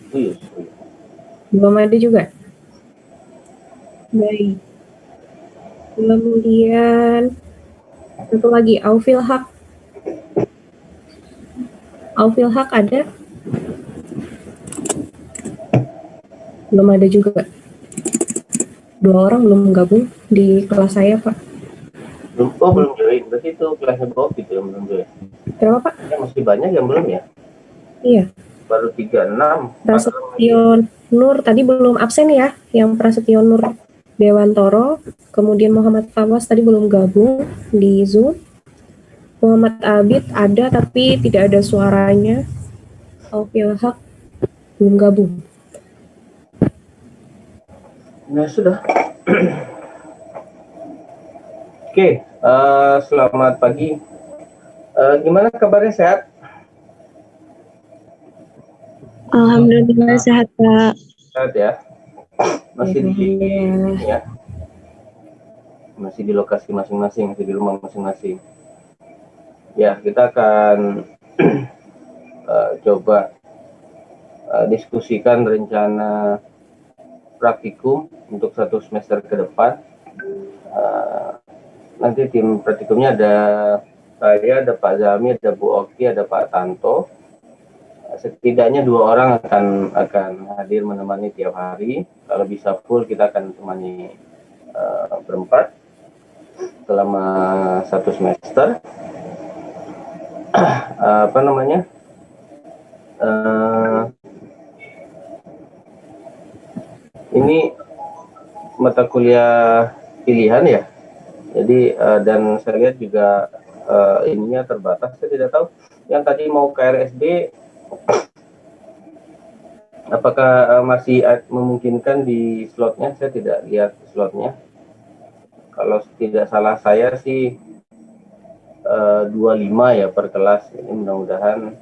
Iya. Belum ada juga? Baik. Kemudian satu lagi, Aufil Haq. Aufil Haq ada? Belum ada juga. 2 orang belum gabung di kelas saya, Pak. Belum join. Berarti itu kelasnya Bob itu yang belum join. Kenapa, Pak? Ya, masih banyak yang belum ya. Iya. Baru 36. Prasetyo Nur tadi belum absen ya, yang Prasetyo Nur Dewantoro, kemudian Muhammad Fawaz tadi belum gabung di Zoom. Muhammad Abid ada tapi tidak ada suaranya. Aufil Haq belum gabung. Nah, sudah. Oke, selamat pagi. Gimana kabarnya, sehat? Alhamdulillah sehat, Pak. Sehat ya. Masih di ya. Masih di lokasi masing-masing, masih di rumah masing-masing. Ya, kita akan coba diskusikan rencana praktikum untuk 1 semester ke depan. Nanti tim praktikumnya ada saya, ada Pak Zami, ada Bu Oki, ada Pak Tanto. Setidaknya 2 orang akan hadir menemani tiap hari. Kalau bisa full kita akan temani berempat selama 1 semester. Apa namanya? Ini mata kuliah pilihan ya. Jadi dan saya lihat juga ininya terbatas. Saya tidak tahu yang tadi mau ke RSB apakah masih memungkinkan di slotnya. Saya tidak lihat slotnya. Kalau tidak salah saya sih 25 ya per kelas. Ini mudah-mudahan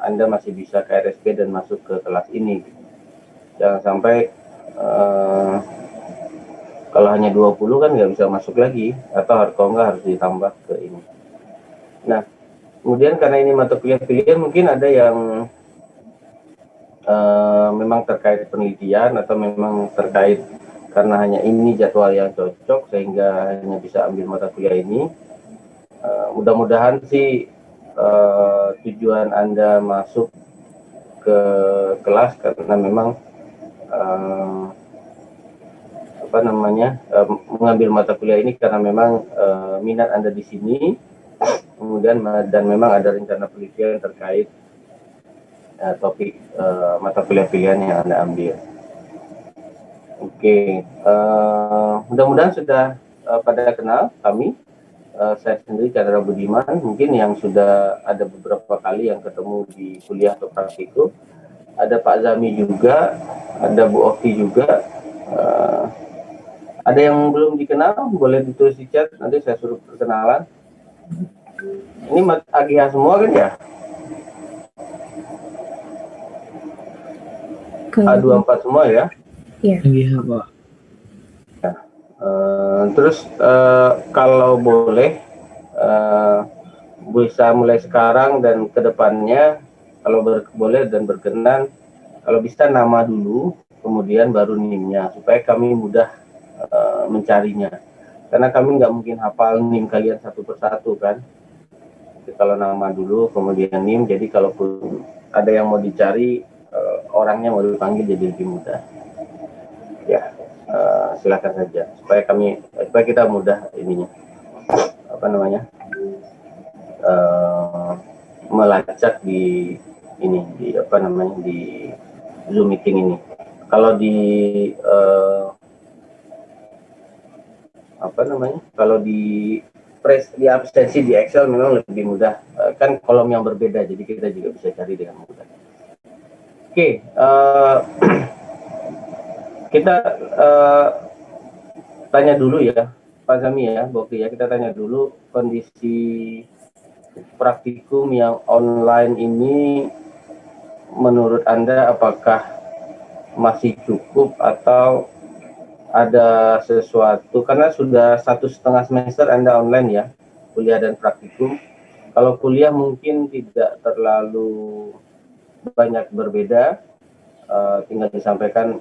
Anda masih bisa ke RSB dan masuk ke kelas ini. Jangan sampai kalau hanya 20 kan nggak bisa masuk lagi, atau kalau nggak harus ditambah ke ini. Nah, kemudian karena ini mata kuliah pilihan, mungkin ada yang memang terkait penelitian atau memang terkait karena hanya ini jadwal yang cocok sehingga hanya bisa ambil mata kuliah ini. Mudah-mudahan sih tujuan Anda masuk ke kelas karena memang mengambil mata kuliah ini karena memang minat Anda di sini, kemudian dan memang ada rencana penelitian terkait topik mata kuliah pilihan yang Anda ambil. Oke, mudah-mudahan sudah pada kenal kami. Saya sendiri Chandra Budiman, mungkin yang sudah ada beberapa kali yang ketemu di kuliah atau praktikum. Ada Pak Zami juga, ada Bu Oki juga. Ada yang belum dikenal, boleh ditulis di chat, nanti saya suruh perkenalan. Ini AGH semua kan ya? A24 semua ya? Iya. AGH, Pak. Terus kalau boleh bisa mulai sekarang dan kedepannya kalau boleh dan berkenan, kalau bisa nama dulu kemudian baru NIM-nya supaya kami mudah mencarinya, karena kami nggak mungkin hafal NIM kalian satu persatu kan. Jadi kalau nama dulu kemudian NIM, jadi kalaupun ada yang mau dicari orangnya mau dipanggil jadi lebih mudah ya. Silakan saja supaya kita mudah ininya melacak di ini di Zoom meeting ini. Kalau di kalau di absensi di Excel memang lebih mudah, kan kolom yang berbeda jadi kita juga bisa cari dengan mudah. Oke, kita tanya dulu ya Pak Zami ya, Boki ya, kita tanya dulu kondisi praktikum yang online ini menurut Anda apakah masih cukup atau ada sesuatu, karena sudah 1,5 semester Anda online ya, kuliah dan praktikum. Kalau kuliah mungkin tidak terlalu banyak berbeda, tinggal disampaikan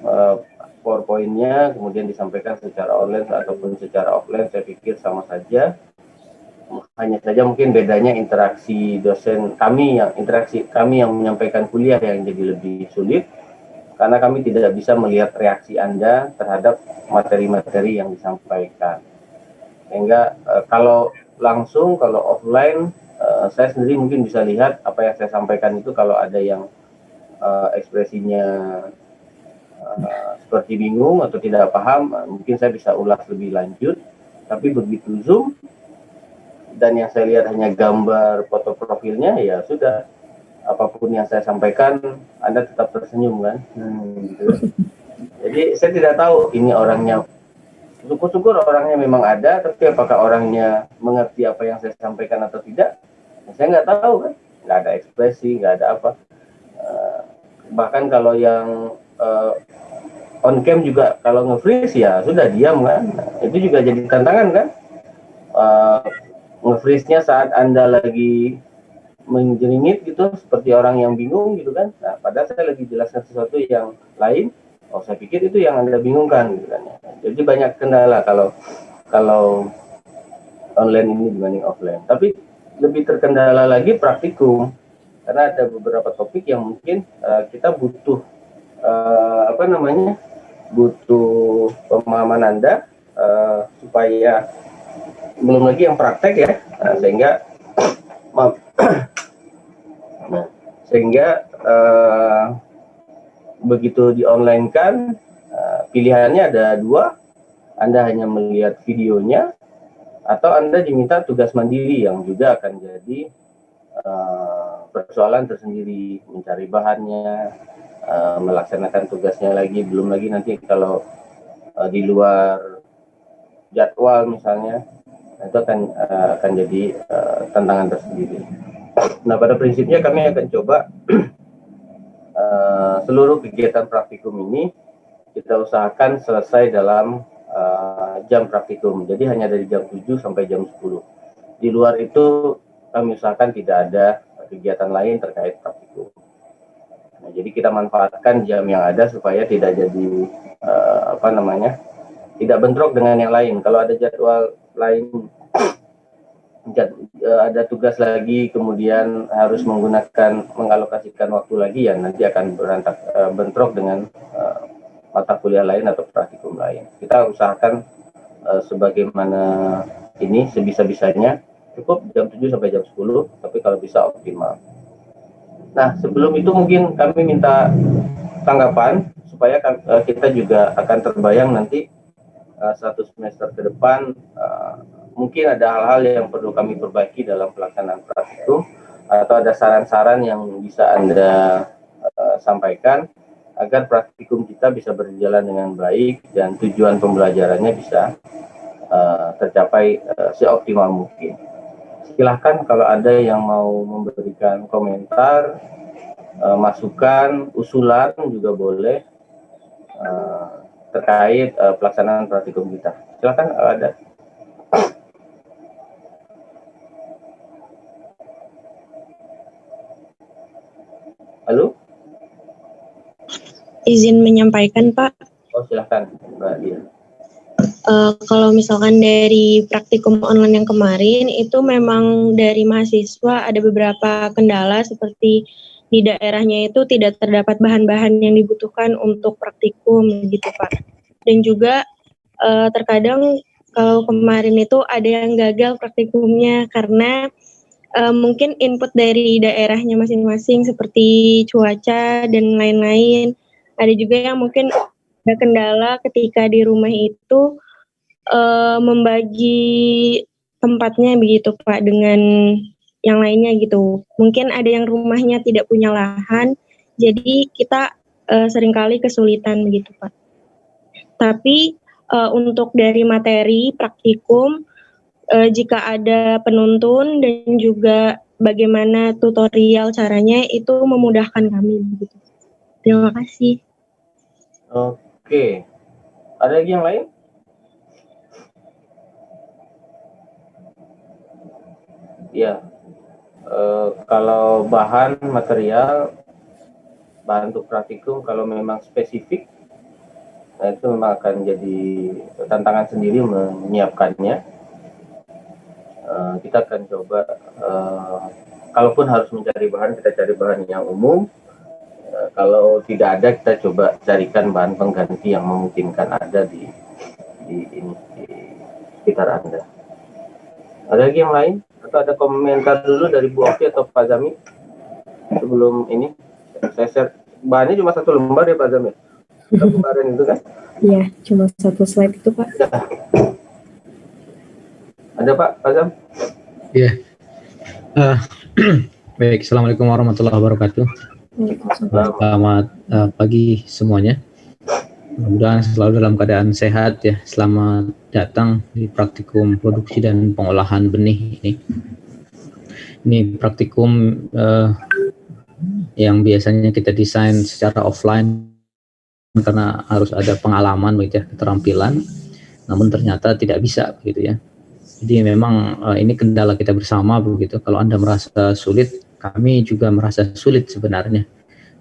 PowerPoint-nya, kemudian disampaikan secara online ataupun secara offline, saya pikir sama saja. Hanya saja mungkin bedanya interaksi kami yang menyampaikan kuliah yang jadi lebih sulit, karena kami tidak bisa melihat reaksi Anda terhadap materi-materi yang disampaikan. Sehingga kalau offline, saya sendiri mungkin bisa lihat apa yang saya sampaikan itu, kalau ada yang ekspresinya seperti bingung atau tidak paham, mungkin saya bisa ulas lebih lanjut. Tapi begitu Zoom, dan yang saya lihat hanya gambar foto profilnya, ya sudah, apapun yang saya sampaikan Anda tetap tersenyum kan, gitu. Jadi saya tidak tahu ini orangnya, syukur-syukur orangnya memang ada, tapi apakah orangnya mengerti apa yang saya sampaikan atau tidak, saya nggak tahu kan, nggak ada ekspresi, nggak ada apa. Bahkan kalau yang on cam juga, kalau nge-freeze ya sudah diam kan, itu juga jadi tantangan kan. Nge-freeze-nya saat Anda lagi menjeringit gitu, seperti orang yang bingung gitu kan. Nah, padahal saya lagi jelaskan sesuatu yang lain. Oh, saya pikir itu yang Anda bingungkan gitu kan. Jadi banyak kendala kalau online ini dibanding offline. Tapi lebih terkendala lagi praktikum, karena ada beberapa topik yang mungkin kita butuh butuh pemahaman Anda, supaya belum lagi yang praktek ya, sehingga begitu di online kan, pilihannya ada dua, Anda hanya melihat videonya atau Anda diminta tugas mandiri yang juga akan jadi persoalan tersendiri, mencari bahannya, melaksanakan tugasnya lagi, belum lagi nanti kalau di luar jadwal misalnya, itu akan jadi tantangan tersendiri. Nah, pada prinsipnya kami akan coba seluruh kegiatan praktikum ini kita usahakan selesai dalam jam praktikum. Jadi hanya dari jam 7 sampai jam 10. Di luar itu kami usahakan tidak ada kegiatan lain terkait praktikum. Nah, jadi kita manfaatkan jam yang ada supaya tidak jadi tidak bentrok dengan yang lain. Kalau ada jadwal lain, ada tugas lagi, kemudian harus mengalokasikan waktu lagi, ya nanti akan bentrok dengan mata kuliah lain atau praktikum lain. Kita usahakan sebagaimana ini, sebisa-bisanya cukup jam 7 sampai jam 10, tapi kalau bisa optimal. Nah, sebelum itu mungkin kami minta tanggapan supaya kita juga akan terbayang nanti satu semester ke depan, mungkin ada hal-hal yang perlu kami perbaiki dalam pelaksanaan praktikum, atau ada saran-saran yang bisa Anda sampaikan agar praktikum kita bisa berjalan dengan baik dan tujuan pembelajarannya bisa tercapai seoptimal mungkin. Silahkan kalau ada yang mau memberikan komentar, masukan, usulan juga boleh terkait pelaksanaan praktikum kita. Silakan kalau ada. Halo? Izin menyampaikan, Pak. Oh, silakan, Mbak Dia. Kalau misalkan dari praktikum online yang kemarin, itu memang dari mahasiswa ada beberapa kendala, seperti di daerahnya itu tidak terdapat bahan-bahan yang dibutuhkan untuk praktikum gitu, Pak. Dan juga terkadang kalau kemarin itu ada yang gagal praktikumnya karena mungkin input dari daerahnya masing-masing seperti cuaca dan lain-lain. Ada juga yang mungkin ada kendala ketika di rumah itu membagi tempatnya begitu Pak dengan yang lainnya gitu. Mungkin ada yang rumahnya tidak punya lahan, jadi kita seringkali kesulitan begitu Pak. Tapi untuk dari materi praktikum, jika ada penuntun dan juga bagaimana tutorial caranya, itu memudahkan kami begitu. Terima kasih. Oke. Ada lagi yang lain? Ya. Kalau bahan material bahan untuk praktikum kalau memang spesifik, nah itu memang akan jadi tantangan sendiri menyiapkannya. Kita akan coba, kalaupun harus mencari bahan, kita cari bahan yang umum. Kalau tidak ada, kita coba carikan bahan pengganti yang memungkinkan ada di sekitar Anda. Ada lagi yang lain? Atau ada komentar dulu dari Bu Oki atau Pak Zami sebelum ini? Saya share bahannya cuma 1 lembar ya Pak Zami. Kemarin itu kan? Iya, cuma 1 slide itu Pak. Ada Pak Zam? Iya. Baik, Assalamualaikum warahmatullahi wabarakatuh. Selamat pagi semuanya. Mudah-mudahan selalu dalam keadaan sehat ya. Selamat datang di praktikum produksi dan pengolahan benih ini. Ini praktikum yang biasanya kita desain secara offline karena harus ada pengalaman begitu ya, keterampilan. Namun ternyata tidak bisa begitu ya. Jadi memang ini kendala kita bersama begitu. Kalau Anda merasa sulit, kami juga merasa sulit sebenarnya.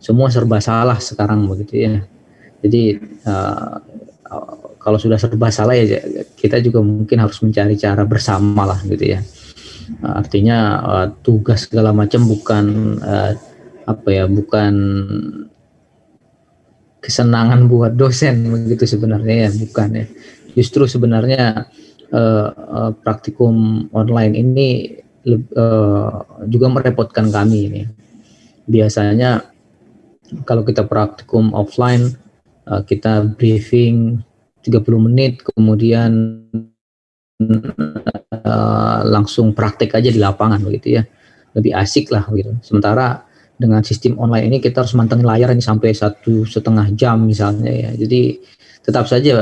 Semua serba salah sekarang begitu ya. Jadi kalau sudah serba salah ya kita juga mungkin harus mencari cara bersama lah gitu ya. Artinya tugas segala macam bukan bukan kesenangan buat dosen begitu sebenarnya ya, bukan ya. Justru sebenarnya praktikum online ini juga merepotkan kami ini. Biasanya kalau kita praktikum offline kita briefing 30 menit kemudian langsung praktek aja di lapangan begitu ya, lebih asik lah gitu. Sementara dengan sistem online ini kita harus mantengin layar ini sampai 1,5 jam misalnya ya. Jadi tetap saja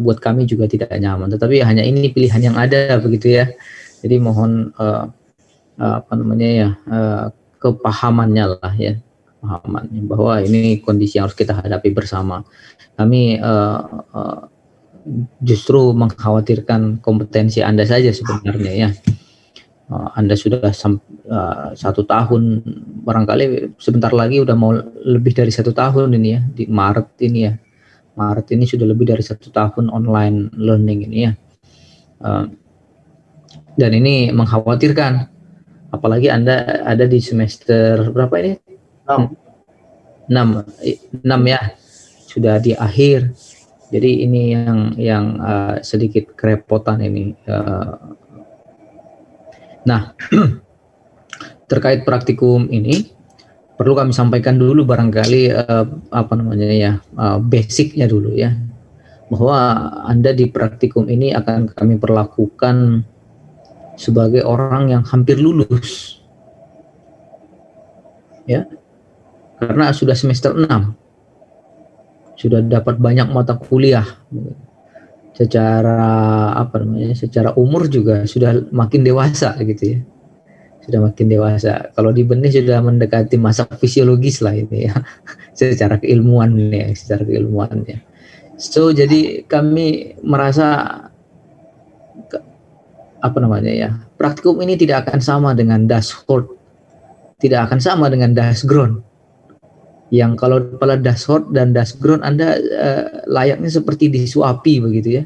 buat kami juga tidak nyaman, tetapi hanya ini pilihan yang ada begitu ya. Jadi mohon kepahamannya lah ya, kepahaman bahwa ini kondisi yang harus kita hadapi bersama. Kami justru mengkhawatirkan kompetensi Anda saja sebenarnya ya. Anda sudah 1 tahun, barangkali sebentar lagi udah mau lebih dari 1 tahun ini ya, di Maret ini ya. Maret ini sudah lebih dari 1 tahun online learning ini ya. Dan ini mengkhawatirkan, apalagi Anda ada di semester berapa ini? 6 ya, sudah di akhir. Jadi ini yang sedikit kerepotan ini. Nah, terkait praktikum ini perlu kami sampaikan dulu barangkali basicnya dulu ya, bahwa Anda di praktikum ini akan kami perlakukan sebagai orang yang hampir lulus ya, karena sudah semester 6, sudah dapat banyak mata kuliah, secara umur juga sudah makin dewasa gitu ya. Sudah makin dewasa. Kalau di benih sudah mendekati masa fisiologis lah itu ya, secara keilmuan ya, So jadi kami merasa praktikum ini tidak akan sama dengan dashboard, tidak akan sama dengan dashground. Yang kalau pada dashboard dan dashground Anda layaknya seperti disuapi begitu ya.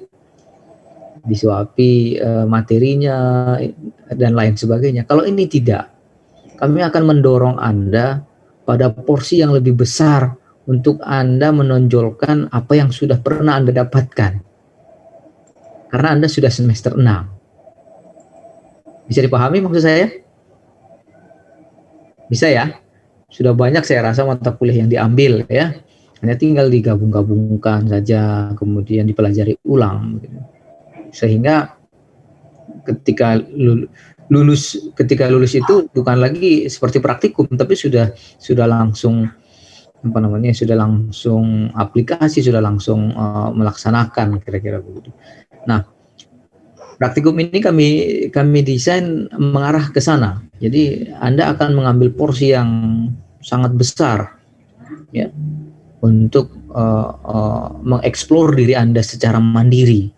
Disuapi materinya dan lain sebagainya. Kalau ini tidak, kami akan mendorong Anda pada porsi yang lebih besar untuk Anda menonjolkan apa yang sudah pernah Anda dapatkan. Karena Anda sudah semester 6. Bisa dipahami maksud saya? Bisa ya? Sudah banyak saya rasa mata kuliah yang diambil ya. Hanya tinggal digabung-gabungkan saja, kemudian dipelajari ulang gitu. Sehingga ketika lulus itu bukan lagi seperti praktikum, tapi sudah langsung sudah langsung aplikasi, sudah langsung melaksanakan kira-kira begitu. Nah, praktikum ini kami desain mengarah ke sana. Jadi Anda akan mengambil porsi yang sangat besar ya, untuk mengeksplor diri Anda secara mandiri.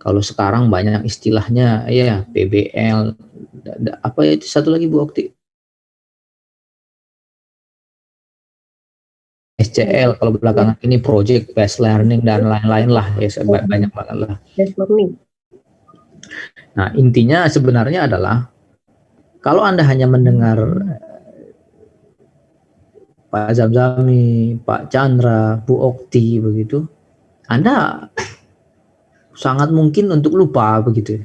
Kalau sekarang banyak istilahnya ya, PBL, apa itu satu lagi Bu Okti? SCL, kalau belakangan ini project based learning dan lain-lain lah, ya banyak banget lah. Based learning. Nah, intinya sebenarnya adalah kalau Anda hanya mendengar Pak Zamzami, Pak Chandra, Bu Okti begitu, Anda sangat mungkin untuk lupa begitu.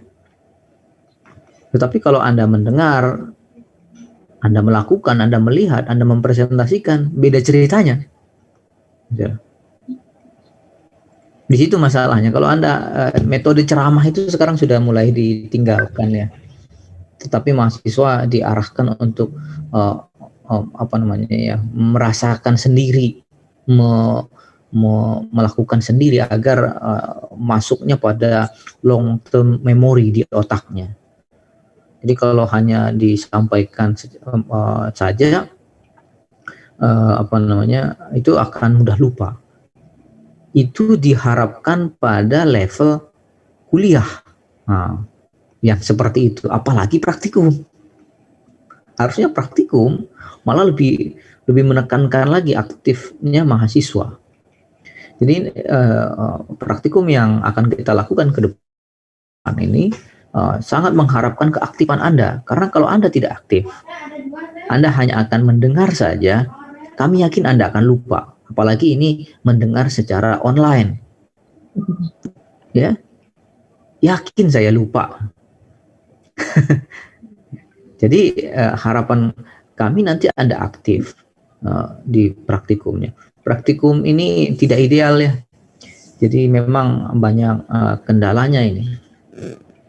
Tetapi kalau Anda mendengar, Anda melakukan, Anda melihat, Anda mempresentasikan, beda ceritanya. Ya. Di situ masalahnya. Kalau Anda metode ceramah itu sekarang sudah mulai ditinggalkan ya. Tetapi mahasiswa diarahkan untuk merasakan sendiri, melakukan sendiri agar masuknya pada long term memory di otaknya. Jadi kalau hanya disampaikan saja itu akan mudah lupa. Itu diharapkan pada level kuliah. Nah, yang seperti itu, apalagi praktikum. Harusnya praktikum malah lebih menekankan lagi aktifnya mahasiswa. Jadi praktikum yang akan kita lakukan ke depan ini sangat mengharapkan keaktifan Anda, karena kalau Anda tidak aktif, Anda hanya akan mendengar saja. Kami yakin Anda akan lupa, apalagi ini mendengar secara online. Ya, yakin saya lupa. Jadi harapan kami nanti Anda aktif di praktikumnya. Praktikum ini tidak ideal ya. Jadi memang banyak kendalanya ini.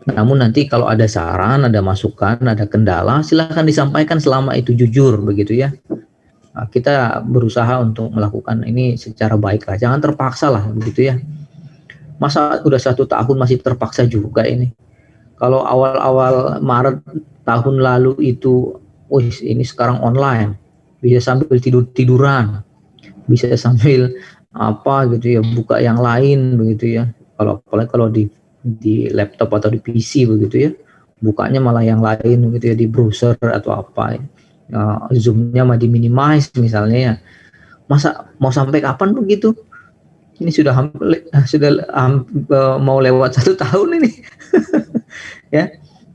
Namun nanti kalau ada saran, ada masukan, ada kendala, silahkan disampaikan selama itu jujur begitu ya. Kita berusaha untuk melakukan ini secara baik lah. Jangan terpaksa lah begitu ya. Masa udah 1 tahun masih terpaksa juga ini. Kalau awal-awal Maret tahun lalu itu, ini sekarang online, bisa sambil tiduran, bisa sambil apa gitu ya, buka yang lain begitu ya. Apalagi kalau di laptop atau di PC begitu ya, bukanya malah yang lain begitu ya, di browser atau apa ya. Zoom-nya mah di-minimize misalnya ya. Masa mau sampai kapan begitu? Ini sudah mau lewat 1 tahun ini. Ya,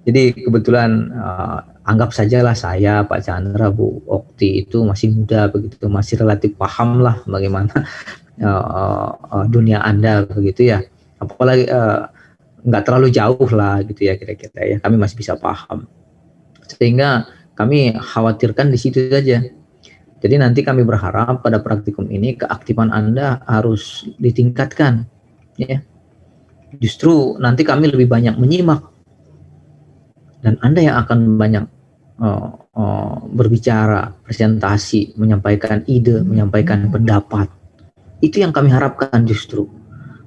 jadi kebetulan anggap sajalah saya, Pak Chandra, Bu Okti itu masih muda begitu, masih relatif paham lah bagaimana dunia Anda begitu ya. Apalagi nggak terlalu jauh lah gitu ya kira-kira ya. Kami masih bisa paham, sehingga kami khawatirkan di situ saja. Jadi nanti kami berharap pada praktikum ini keaktifan Anda harus ditingkatkan, ya. Justru nanti kami lebih banyak menyimak, dan Anda yang akan banyak berbicara, presentasi, menyampaikan ide, menyampaikan pendapat. Itu yang kami harapkan justru.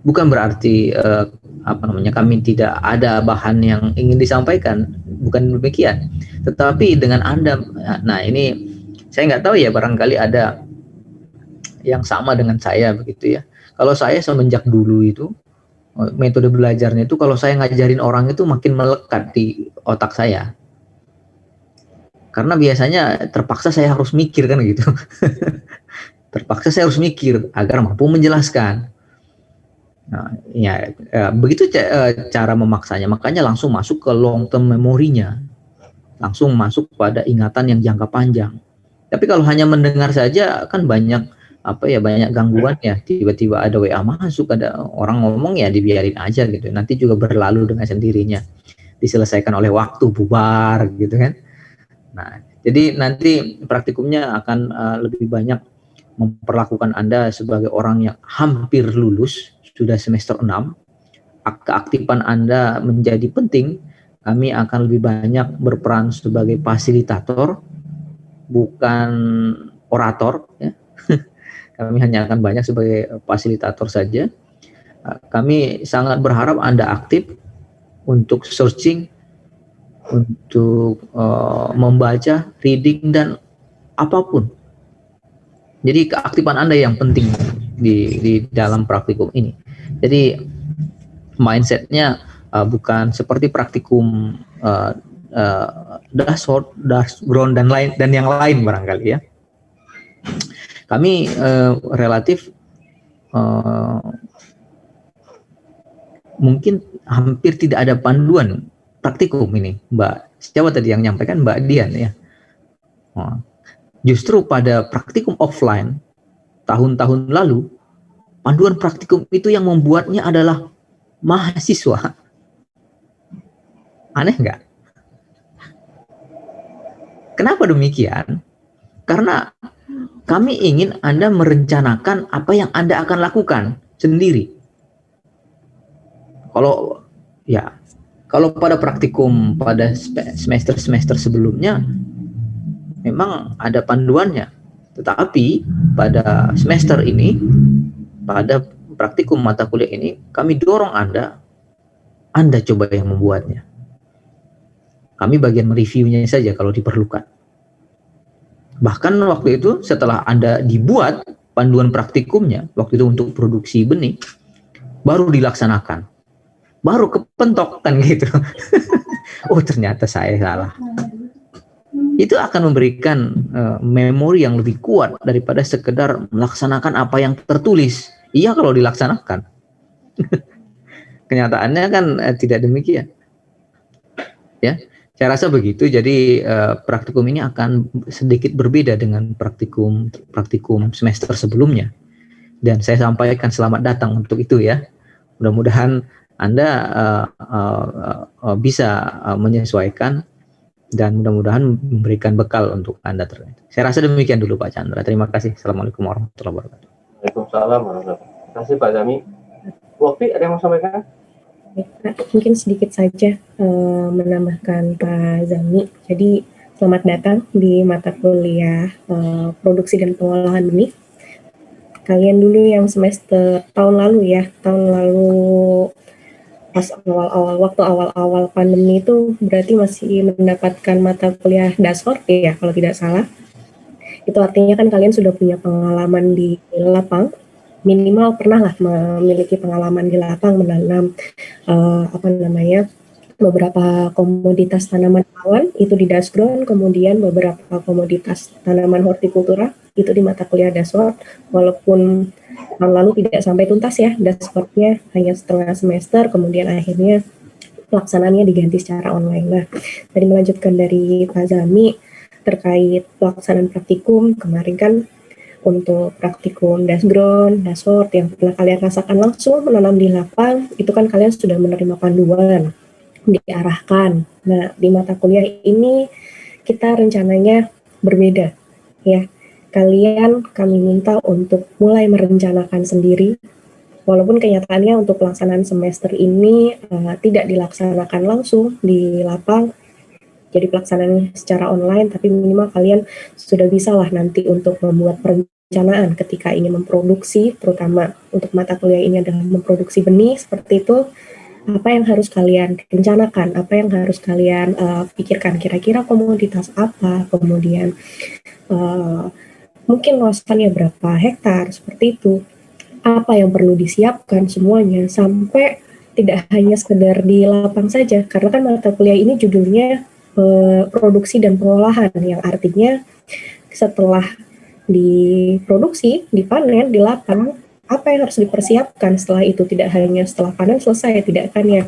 Bukan berarti kami tidak ada bahan yang ingin disampaikan, bukan demikian. Tetapi dengan Anda, nah ini saya nggak tahu ya, barangkali ada yang sama dengan saya begitu ya. Kalau saya semenjak dulu itu metode belajarnya itu, kalau saya ngajarin orang itu makin melekat di otak saya. Karena biasanya terpaksa saya harus mikir kan gitu. Terpaksa saya harus mikir agar mampu menjelaskan. Nah, ya begitu cara memaksanya. Makanya langsung masuk ke long term memorinya. Langsung masuk pada ingatan yang jangka panjang. Tapi kalau hanya mendengar saja kan banyak banyak gangguan ya. Tiba-tiba ada WA masuk, ada orang ngomong, ya dibiarin aja gitu. Nanti juga berlalu dengan sendirinya. Diselesaikan oleh waktu, bubar gitu kan. Nah, jadi nanti praktikumnya akan lebih banyak memperlakukan Anda sebagai orang yang hampir lulus, sudah semester 6. Keaktifan Anda menjadi penting. Kami akan lebih banyak berperan sebagai fasilitator, bukan orator ya. Kami hanya akan banyak sebagai fasilitator saja. Kami sangat berharap Anda aktif untuk searching, untuk membaca, reading, dan apapun. Jadi keaktifan Anda yang penting di dalam praktikum ini. Jadi mindsetnya bukan seperti praktikum dashboard, dashboard dan yang lain barangkali ya. kami relatif mungkin hampir tidak ada panduan praktikum ini, Mbak. Siapa tadi yang nyampaikan? Mbak Dian ya. Justru pada praktikum offline tahun-tahun lalu, panduan praktikum itu yang membuatnya adalah mahasiswa. Aneh nggak? Kenapa demikian? Karena kami ingin Anda merencanakan apa yang Anda akan lakukan sendiri. Kalau pada praktikum pada semester-semester sebelumnya memang ada panduannya. Tetapi pada semester ini, pada praktikum mata kuliah ini, kami dorong Anda coba yang membuatnya. Kami bagian mereviewnya saja kalau diperlukan. Bahkan waktu itu setelah Anda dibuat panduan praktikumnya, waktu itu untuk produksi benih, baru dilaksanakan. Baru kepentok kan gitu. Oh ternyata saya salah. Itu akan memberikan memori yang lebih kuat daripada sekedar melaksanakan apa yang tertulis. Iya kalau dilaksanakan. Kenyataannya kan tidak demikian. Ya, saya rasa begitu. Jadi praktikum ini akan sedikit berbeda dengan praktikum semester sebelumnya. Dan saya sampaikan selamat datang untuk itu ya. Mudah-mudahan Anda bisa menyesuaikan dan mudah-mudahan memberikan bekal untuk Anda terkait. Saya rasa demikian dulu Pak Chandra. Terima kasih. Assalamualaikum warahmatullahi wabarakatuh. Waalaikumsalam warahmatullahi wabarakatuh. Terima kasih Pak Zami. Waktu ada yang mau sampaikan? Mungkin sedikit saja menambahkan Pak Zami. Jadi selamat datang di mata kuliah produksi dan pengolahan benih. Kalian dulu yang semester tahun lalu pas waktu awal-awal pandemi itu berarti masih mendapatkan mata kuliah dasar ya kalau tidak salah. Itu artinya kan kalian sudah punya pengalaman di lapang, minimal pernah lah memiliki pengalaman di lapang menanam beberapa komoditas tanaman awan itu di Dasgron, kemudian beberapa komoditas tanaman hortikultura itu di mata kuliah Daswort, walaupun tahun lalu tidak sampai tuntas ya Daswortnya, hanya setengah semester, kemudian akhirnya pelaksanaannya diganti secara online. Nah, tadi melanjutkan dari Pak Zami terkait pelaksanaan praktikum, kemarin kan untuk praktikum Dasgron, Daswort yang pernah kalian rasakan langsung menanam di lapang, itu kan kalian sudah menerima panduan, diarahkan. Nah, di mata kuliah ini kita rencananya berbeda ya. Kami minta untuk mulai merencanakan sendiri, walaupun kenyataannya untuk pelaksanaan semester ini tidak dilaksanakan langsung di lapang, jadi pelaksanaan secara online, tapi minimal kalian sudah bisa lah nanti untuk membuat perencanaan ketika ingin memproduksi, terutama untuk mata kuliah ini adalah memproduksi benih, seperti itu. Apa yang harus kalian rencanakan, apa yang harus kalian pikirkan, kira-kira komoditas apa, kemudian mungkin luasannya berapa hektar, seperti itu. Apa yang perlu disiapkan semuanya, sampai tidak hanya sekedar di lapang saja, karena kan mata kuliah ini judulnya produksi dan pengolahan, yang artinya setelah diproduksi, dipanen, di lapang, apa yang harus dipersiapkan setelah itu, tidak hanya setelah panen selesai, tidak kan ya.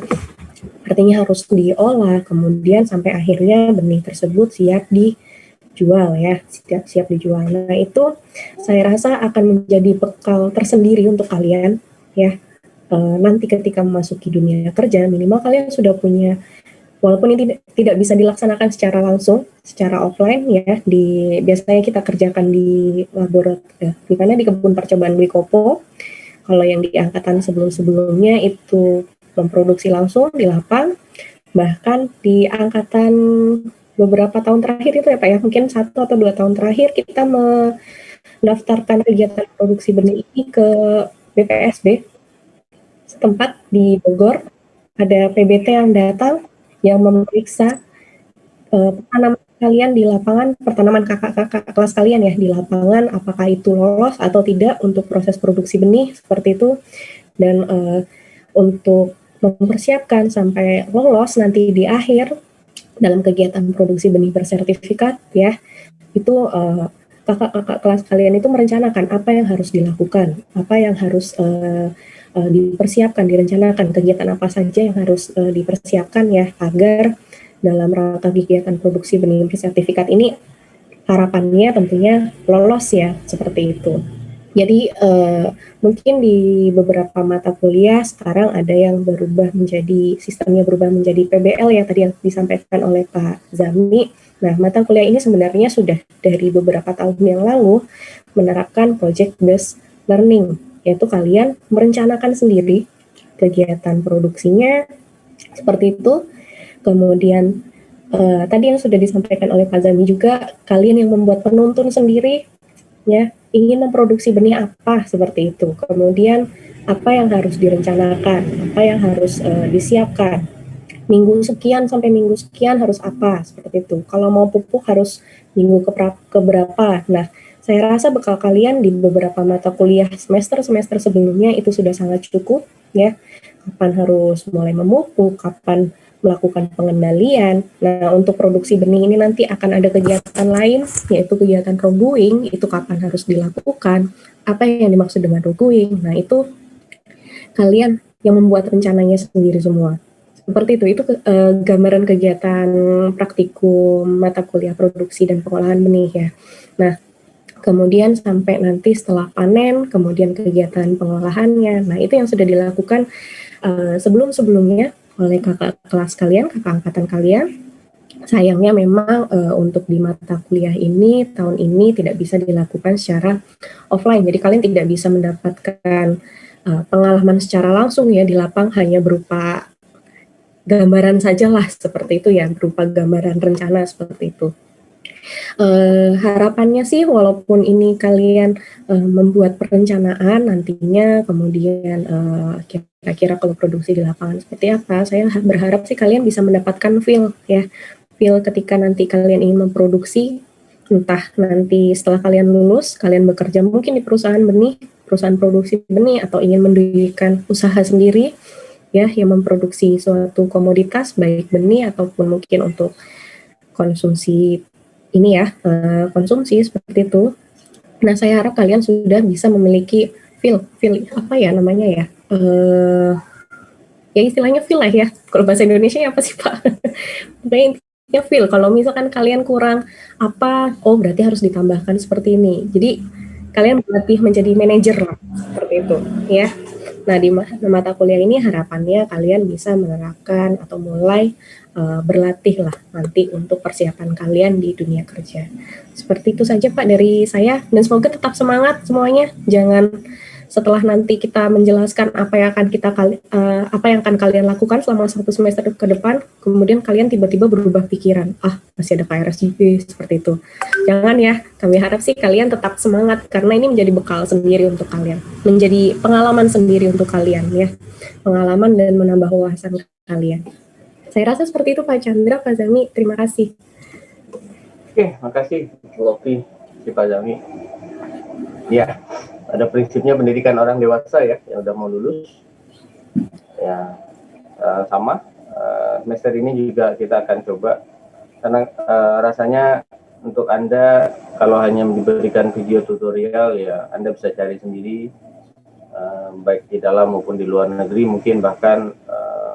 Artinya harus diolah, kemudian sampai akhirnya benih tersebut siap dijual ya, siap dijual. Nah itu saya rasa akan menjadi bekal tersendiri untuk kalian ya. Nanti ketika memasuki dunia kerja, minimal kalian sudah punya, walaupun ini tidak bisa dilaksanakan secara langsung, secara offline ya, biasanya kita kerjakan di laboratorium, di mana di kebun percobaan Wikopo. Kalau yang di angkatan sebelum-sebelumnya itu memproduksi langsung di lapang, bahkan di angkatan beberapa tahun terakhir itu ya Pak ya, mungkin 1 atau 2 tahun terakhir kita mendaftarkan kegiatan produksi benih ini ke BPSB setempat di Bogor. Ada PBT yang datang yang memeriksa tanaman kalian di lapangan, pertanaman kakak-kakak kelas kalian ya di lapangan, apakah itu lolos atau tidak untuk proses produksi benih seperti itu. Dan untuk mempersiapkan sampai lolos nanti di akhir dalam kegiatan produksi benih bersertifikat ya, itu kakak-kakak kelas kalian itu merencanakan apa yang harus dilakukan, apa yang harus dipersiapkan, direncanakan, kegiatan apa saja yang harus dipersiapkan ya, agar dalam rangka kegiatan produksi benih bersertifikat ini harapannya tentunya lolos ya, seperti itu. Jadi mungkin di beberapa mata kuliah sekarang ada yang berubah menjadi, sistemnya berubah menjadi PBL ya, tadi yang disampaikan oleh Pak Zami. Nah, mata kuliah ini sebenarnya sudah dari beberapa tahun yang lalu menerapkan project based learning, yaitu kalian merencanakan sendiri kegiatan produksinya seperti itu. Kemudian tadi yang sudah disampaikan oleh Pak Zami juga, kalian yang membuat penuntun sendiri ya, ingin memproduksi benih apa seperti itu. Kemudian apa yang harus direncanakan, apa yang harus disiapkan. Minggu sekian sampai minggu sekian harus apa seperti itu. Kalau mau pupuk harus minggu keberapa. Nah, saya rasa bekal kalian di beberapa mata kuliah semester sebelumnya itu sudah sangat cukup ya. Kapan harus mulai memupuk, kapan melakukan pengendalian. Nah, untuk produksi benih ini nanti akan ada kegiatan lain, yaitu kegiatan roguing, itu kapan harus dilakukan, apa yang dimaksud dengan roguing. Nah, itu kalian yang membuat rencananya sendiri semua. Seperti itu gambaran kegiatan praktikum mata kuliah produksi dan pengolahan benih ya. Nah, kemudian sampai nanti setelah panen, kemudian kegiatan pengolahannya. Nah, itu yang sudah dilakukan sebelum-sebelumnya oleh kakak kelas kalian, kakak angkatan kalian. Sayangnya memang untuk di mata kuliah ini, tahun ini tidak bisa dilakukan secara offline. Jadi kalian tidak bisa mendapatkan pengalaman secara langsung ya di lapang, hanya berupa gambaran sajalah seperti itu ya, berupa gambaran rencana seperti itu. Harapannya sih walaupun ini kalian membuat perencanaan nantinya, kemudian kira-kira kalau produksi di lapangan seperti apa, saya berharap sih kalian bisa mendapatkan feel ya, feel ketika nanti kalian ingin memproduksi, entah nanti setelah kalian lulus, kalian bekerja mungkin di perusahaan benih, perusahaan produksi benih, atau ingin mendirikan usaha sendiri ya yang memproduksi suatu komoditas baik benih ataupun mungkin untuk konsumsi ini ya, konsumsi seperti itu. Nah, saya harap kalian sudah bisa memiliki feel apa ya namanya ya, ya istilahnya feel lah ya. Kalau bahasa Indonesia apa sih Pak? Ya feel. Kalau misalkan kalian kurang apa, oh berarti harus ditambahkan seperti ini. Jadi kalian berlatih menjadi manajer lah, seperti itu ya. Nah, di mata kuliah ini harapannya kalian bisa menerapkan atau mulai berlatih lah nanti untuk persiapan kalian di dunia kerja. Seperti itu saja Pak dari saya, dan semoga tetap semangat semuanya. Jangan setelah nanti kita menjelaskan apa yang akan kalian lakukan selama 1 semester ke depan, kemudian kalian tiba-tiba berubah pikiran, masih ada KRSJB seperti itu. Jangan ya, kami harap sih kalian tetap semangat karena ini menjadi bekal sendiri untuk kalian, menjadi pengalaman sendiri untuk kalian ya, pengalaman dan menambah wawasan kalian. Saya rasa seperti itu Pak Chandra, Pak Zami, terima kasih. Oke, makasih Bu Opi, Pak Zami. Ya, ada prinsipnya pendidikan orang dewasa ya, yang udah mau lulus. Ya, sama. Semester ini juga kita akan coba, karena rasanya untuk Anda kalau hanya diberikan video tutorial ya Anda bisa cari sendiri, baik di dalam maupun di luar negeri, mungkin bahkan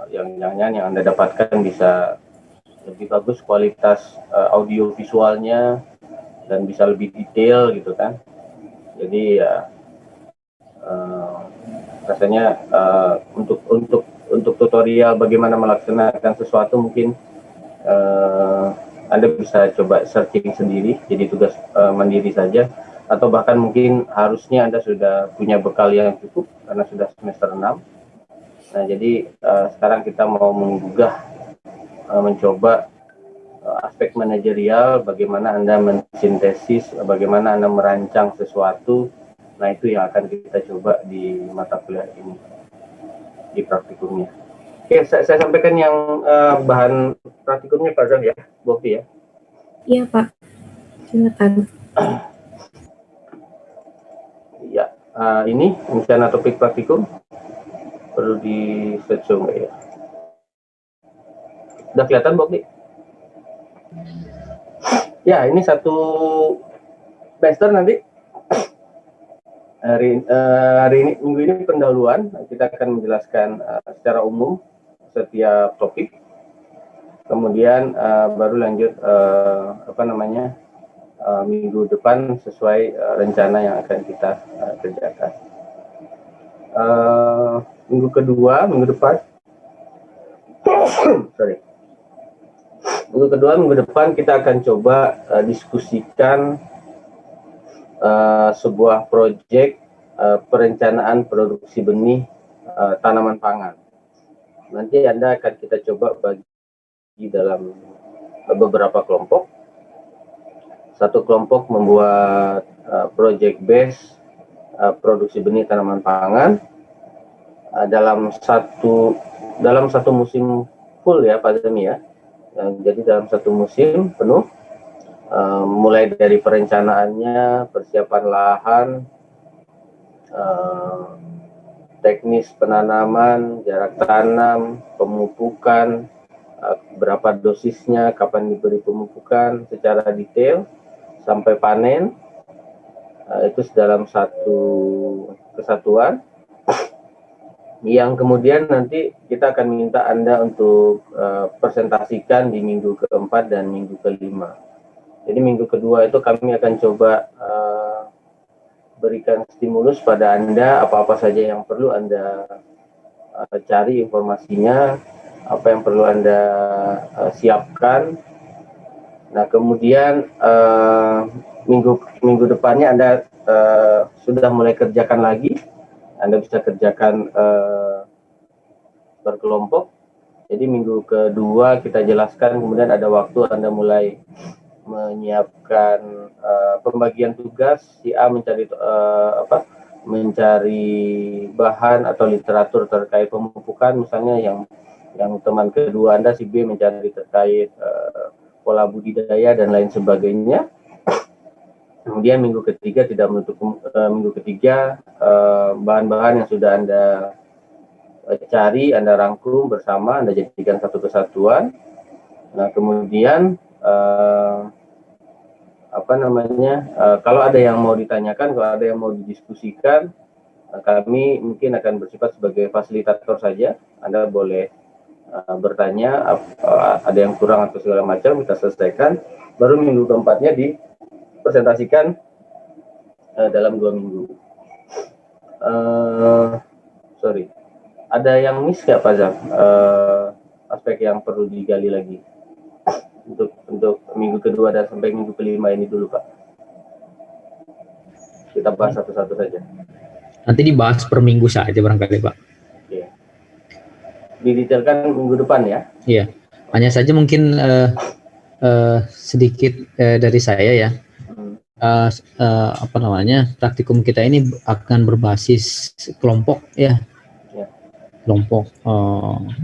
yang Anda dapatkan bisa lebih bagus kualitas audio visualnya dan bisa lebih detail gitu kan. Jadi ya rasanya untuk tutorial bagaimana melaksanakan sesuatu mungkin Anda bisa coba searching sendiri, jadi tugas mandiri saja, atau bahkan mungkin harusnya Anda sudah punya bekal yang cukup karena sudah semester 6. Nah, jadi sekarang kita mau menggugah, mencoba aspek manajerial, bagaimana Anda mensintesis, bagaimana Anda merancang sesuatu. Nah, itu yang akan kita coba di mata kuliah ini, di praktikumnya. Oke, saya sampaikan yang bahan praktikumnya Pak Zam ya, Bopi ya. Iya Pak, silakan. Ya, ini rencana topik praktikum perlu di slideshow nggak ya? Udah kelihatan Bopi? Ya, ini satu semester nanti hari ini, minggu ini pendahuluan, kita akan menjelaskan secara umum setiap topik, kemudian baru lanjut minggu depan sesuai rencana yang akan kita kerjakan. Minggu depan kita akan coba diskusikan sebuah proyek perencanaan produksi benih tanaman pangan. Nanti kita coba bagi dalam beberapa kelompok. Satu kelompok membuat project base produksi benih tanaman pangan dalam satu musim full ya Pak Zemi ya. Jadi dalam satu musim penuh, mulai dari perencanaannya, persiapan lahan, teknis penanaman, jarak tanam, pemupukan, berapa dosisnya, kapan diberi pemupukan secara detail sampai panen, itu dalam satu kesatuan yang kemudian nanti kita akan minta Anda untuk presentasikan di minggu keempat dan minggu kelima. Jadi minggu kedua itu kami akan coba berikan stimulus pada Anda, apa-apa saja yang perlu Anda cari informasinya, apa yang perlu Anda siapkan. Nah kemudian minggu depannya Anda sudah mulai kerjakan lagi. Anda bisa kerjakan berkelompok. Jadi minggu kedua kita jelaskan, kemudian ada waktu Anda mulai menyiapkan pembagian tugas. Si A mencari bahan atau literatur terkait pemupukan, misalnya yang teman kedua Anda si B mencari terkait pola budidaya dan lain sebagainya. Kemudian minggu ketiga tidak menutup bahan-bahan yang sudah Anda cari, Anda rangkum bersama, Anda jadikan satu kesatuan. Nah kemudian kalau ada yang mau ditanyakan, kalau ada yang mau didiskusikan, kami mungkin akan bersifat sebagai fasilitator saja. Anda boleh bertanya, ada yang kurang atau segala macam, kita selesaikan. Baru minggu keempatnya dipresentasikan dalam 2 minggu. Ada yang miss nggak Pak Zam? Aspek yang perlu digali lagi untuk minggu kedua dan sampai minggu kelima ini dulu Pak. Kita bahas satu-satu saja. Nanti dibahas per minggu saja barangkali Pak. Iya. Didetailkan minggu depan ya. Iya. Hanya saja mungkin sedikit dari saya ya. Praktikum kita ini akan berbasis kelompok ya. Kelompok.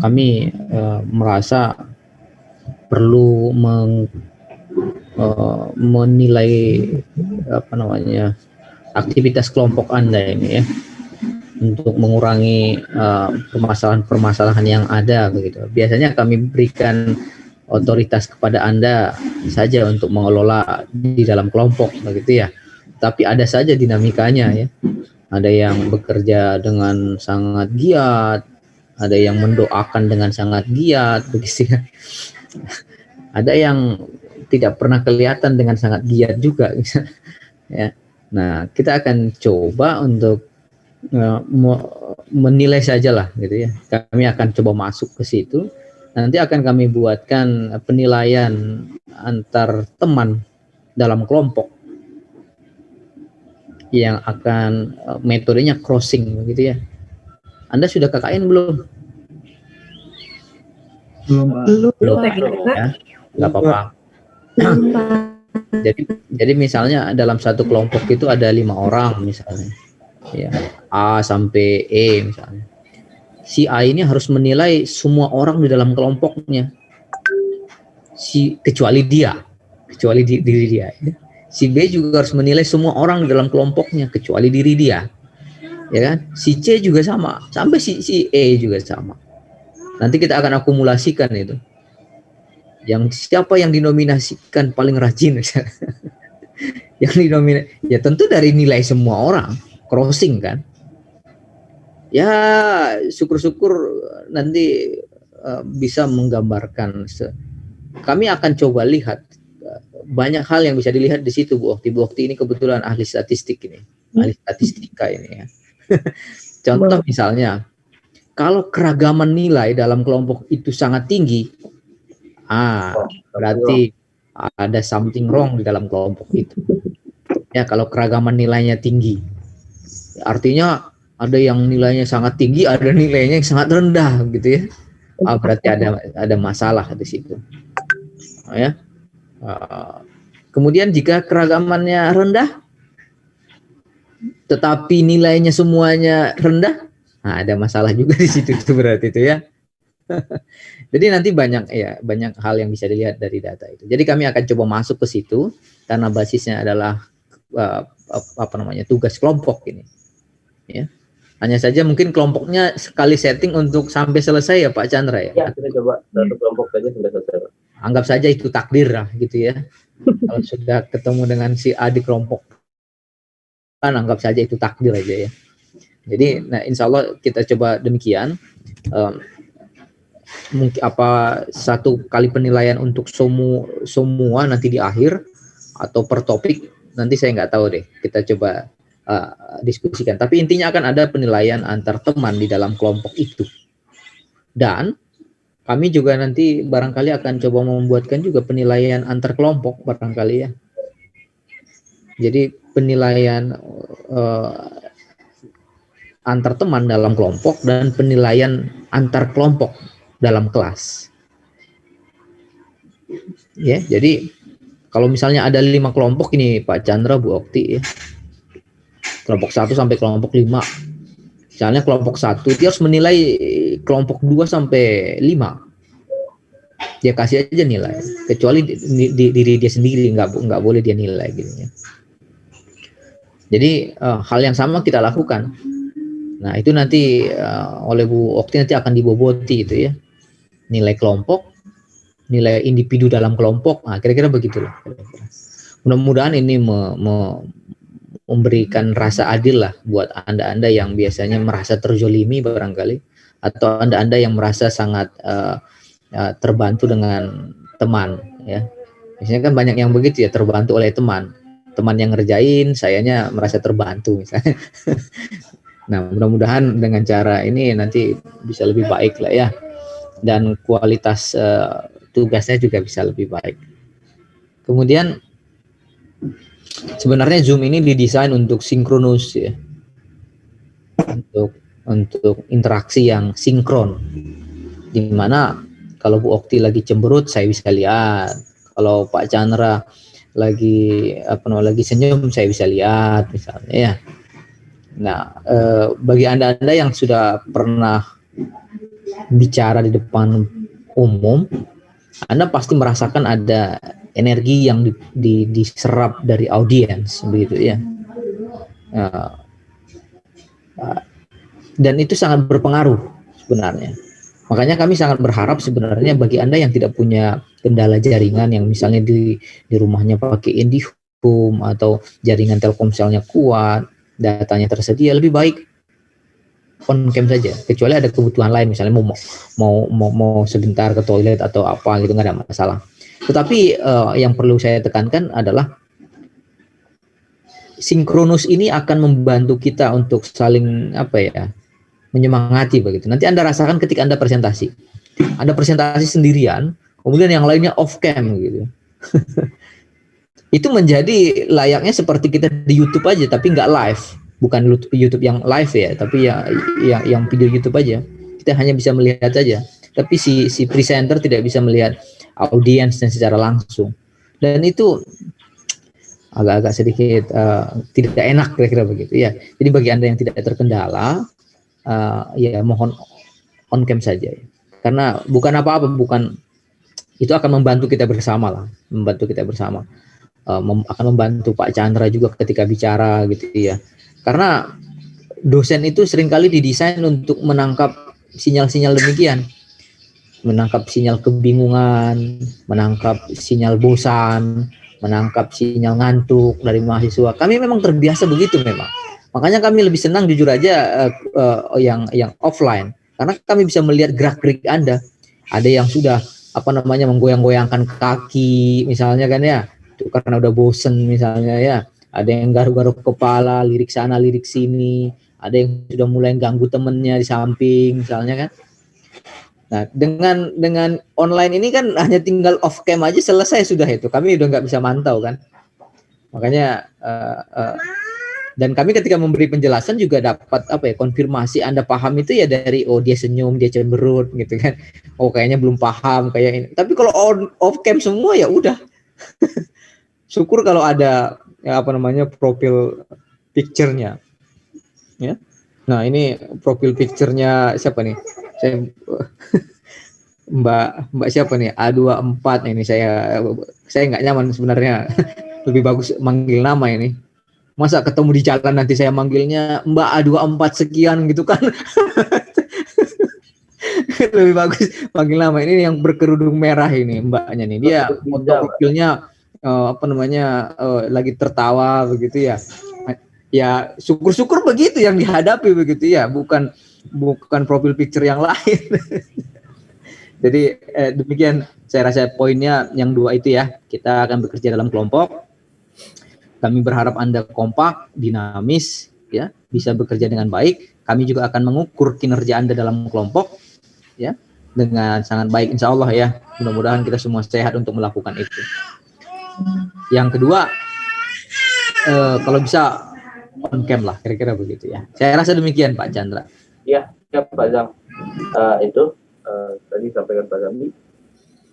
Kami merasa perlu menilai aktivitas kelompok Anda ini ya, untuk mengurangi permasalahan-permasalahan yang ada begitu. Biasanya kami berikan otoritas kepada Anda saja untuk mengelola di dalam kelompok begitu ya. Tapi ada saja dinamikanya ya. Ada yang bekerja dengan sangat giat, ada yang mendoakan dengan sangat giat begitu ya. Ada yang tidak pernah kelihatan dengan sangat giat juga ya. Nah, kita akan coba untuk menilai sajalah gitu ya. Kami akan coba masuk ke situ. Nanti akan kami buatkan penilaian antar teman dalam kelompok yang akan metodenya crossing begitu ya. Anda sudah KKN belum? Belum. Ya, nggak apa-apa. Jadi misalnya dalam satu kelompok itu ada 5 orang misalnya, ya A sampai E misalnya. Si A ini harus menilai semua orang di dalam kelompoknya, kecuali diri dia. Ya. Si B juga harus menilai semua orang di dalam kelompoknya kecuali diri dia, ya kan? Si C juga sama, sampai si E juga sama. Nanti kita akan akumulasikan itu. Yang siapa yang dinominasikan paling rajin, Yang dinominasi ya tentu dari nilai semua orang, crossing kan. Ya syukur-syukur nanti bisa menggambarkan. Kami akan coba lihat banyak hal yang bisa dilihat di situ Bu Okti. Bu Okti ini kebetulan ahli statistik ini, ahli statistika ini ya. Contoh misalnya, kalau keragaman nilai dalam kelompok itu sangat tinggi, berarti ada something wrong di dalam kelompok itu. Ya, kalau keragaman nilainya tinggi, artinya ada yang nilainya sangat tinggi, ada nilainya yang sangat rendah, gitu ya. Berarti ada masalah di situ. Ya. Kemudian jika keragamannya rendah, tetapi nilainya semuanya rendah, ada masalah juga di situ itu berarti itu ya. Jadi nanti banyak hal yang bisa dilihat dari data itu. Jadi kami akan coba masuk ke situ karena basisnya adalah tugas kelompok ini. Ya. Hanya saja mungkin kelompoknya sekali setting untuk sampai selesai ya Pak Chandra ya. Ya, kita coba satu kelompok saja sampai selesai. Anggap saja itu takdir lah gitu ya. Kalau sudah ketemu dengan si A di kelompok, kan anggap saja itu takdir aja ya. Jadi, insya Allah kita coba demikian. Mungkin satu kali penilaian untuk semua nanti di akhir atau per topik nanti saya nggak tahu deh. Kita coba diskusikan. Tapi intinya akan ada penilaian antar teman di dalam kelompok itu. Dan kami juga nanti barangkali akan coba membuatkan juga penilaian antar kelompok barangkali ya. Jadi penilaian antar teman dalam kelompok dan penilaian antar kelompok dalam kelas. Ya, jadi kalau misalnya ada 5 kelompok ini Pak Chandra, Bu Okti ya. Kelompok 1 sampai kelompok 5. Misalnya kelompok 1 dia harus menilai kelompok 2 sampai 5. Dia kasih aja nilai, kecuali diri dia sendiri nggak boleh dia nilai gitu ya. Jadi hal yang sama kita lakukan. Nah, itu nanti oleh Bu Okti nanti akan diboboti itu ya. Nilai kelompok, nilai individu dalam kelompok. Nah, kira-kira begitulah. Mudah-mudahan ini memberikan rasa adil lah buat Anda-Anda yang biasanya merasa terzolimi barangkali, atau Anda-Anda yang merasa sangat terbantu dengan teman ya. Biasanya kan banyak yang begitu ya, terbantu oleh teman yang ngerjain, sayanya merasa terbantu misalnya. Nah, mudah-mudahan dengan cara ini nanti bisa lebih baik lah ya, dan kualitas tugasnya juga bisa lebih baik. Kemudian sebenarnya Zoom ini didesain untuk sinkronus ya, untuk interaksi yang sinkron, di mana kalau Bu Okti lagi cemberut saya bisa lihat, kalau Pak Chandra lagi senyum saya bisa lihat misalnya ya. Nah, bagi Anda-Anda yang sudah pernah bicara di depan umum, Anda pasti merasakan ada energi yang diserap dari audiens begitu ya. Dan itu sangat berpengaruh sebenarnya. Makanya kami sangat berharap sebenarnya bagi Anda yang tidak punya kendala jaringan, yang misalnya di rumahnya pakai IndiHome atau jaringan Telkomselnya kuat, datanya tersedia, lebih baik on cam saja. Kecuali ada kebutuhan lain, misalnya mau sebentar ke toilet atau apa gitu, nggak ada masalah. Tetapi yang perlu saya tekankan adalah sinkronus ini akan membantu kita untuk saling menyemangati begitu. Nanti Anda rasakan ketika Anda presentasi. Anda presentasi sendirian, kemudian yang lainnya off cam gitu. Itu menjadi layaknya seperti kita di YouTube aja tapi nggak live. Bukan YouTube yang live ya, tapi yang video YouTube aja. Kita hanya bisa melihat saja. Tapi si presenter tidak bisa melihat audiensnya secara langsung. Dan itu agak-agak sedikit tidak enak kira-kira begitu ya. Jadi bagi Anda yang tidak terkendala, ya mohon on cam saja ya. Karena bukan apa-apa, itu akan membantu kita bersama lah, akan membantu Pak Chandra juga ketika bicara gitu ya. Karena dosen itu seringkali didesain untuk menangkap sinyal-sinyal demikian, menangkap sinyal kebingungan, menangkap sinyal bosan, menangkap sinyal ngantuk dari mahasiswa. Kami memang terbiasa begitu memang. Makanya kami lebih senang jujur aja yang offline, karena kami bisa melihat gerak-gerik Anda. Ada yang sudah menggoyang-goyangkan kaki misalnya kan ya, itu karena udah bosen misalnya ya. Ada yang garuk-garuk kepala, lirik sana lirik sini. Ada yang sudah mulai ganggu temennya di samping misalnya kan. Nah, dengan online ini kan hanya tinggal off cam aja selesai sudah itu. Kami udah nggak bisa mantau kan. Makanya dan kami ketika memberi penjelasan juga dapat konfirmasi Anda paham itu ya dari dia senyum, dia cemberut gitu kan. Oh kayaknya belum paham kayak ini. Tapi kalau off cam semua ya udah. Syukur kalau ada profil picture-nya. Ya. Nah, ini profil picture-nya siapa nih? Mbak siapa nih? A24 ini saya nggak nyaman sebenarnya. Lebih bagus manggil nama ini. Masa ketemu di jalan nanti saya manggilnya Mbak A24 sekian gitu kan. Lebih bagus panggil nama. Ini yang berkerudung merah ini mbaknya nih. Dia foto profilnya lagi tertawa begitu ya. Ya syukur-syukur begitu yang dihadapi begitu ya, bukan profil picture yang lain. Jadi demikian saya rasa poinnya yang dua itu ya. Kita akan bekerja dalam kelompok. Kami berharap Anda kompak, dinamis, ya, bisa bekerja dengan baik. Kami juga akan mengukur kinerja Anda dalam kelompok, ya, dengan sangat baik, insya Allah ya. Mudah-mudahan kita semua sehat untuk melakukan itu. Yang kedua, kalau bisa on cam lah, kira-kira begitu ya. Saya rasa demikian Pak Chandra. Ya, Pak Zam. Itu tadi sampaikan Pak Zambi.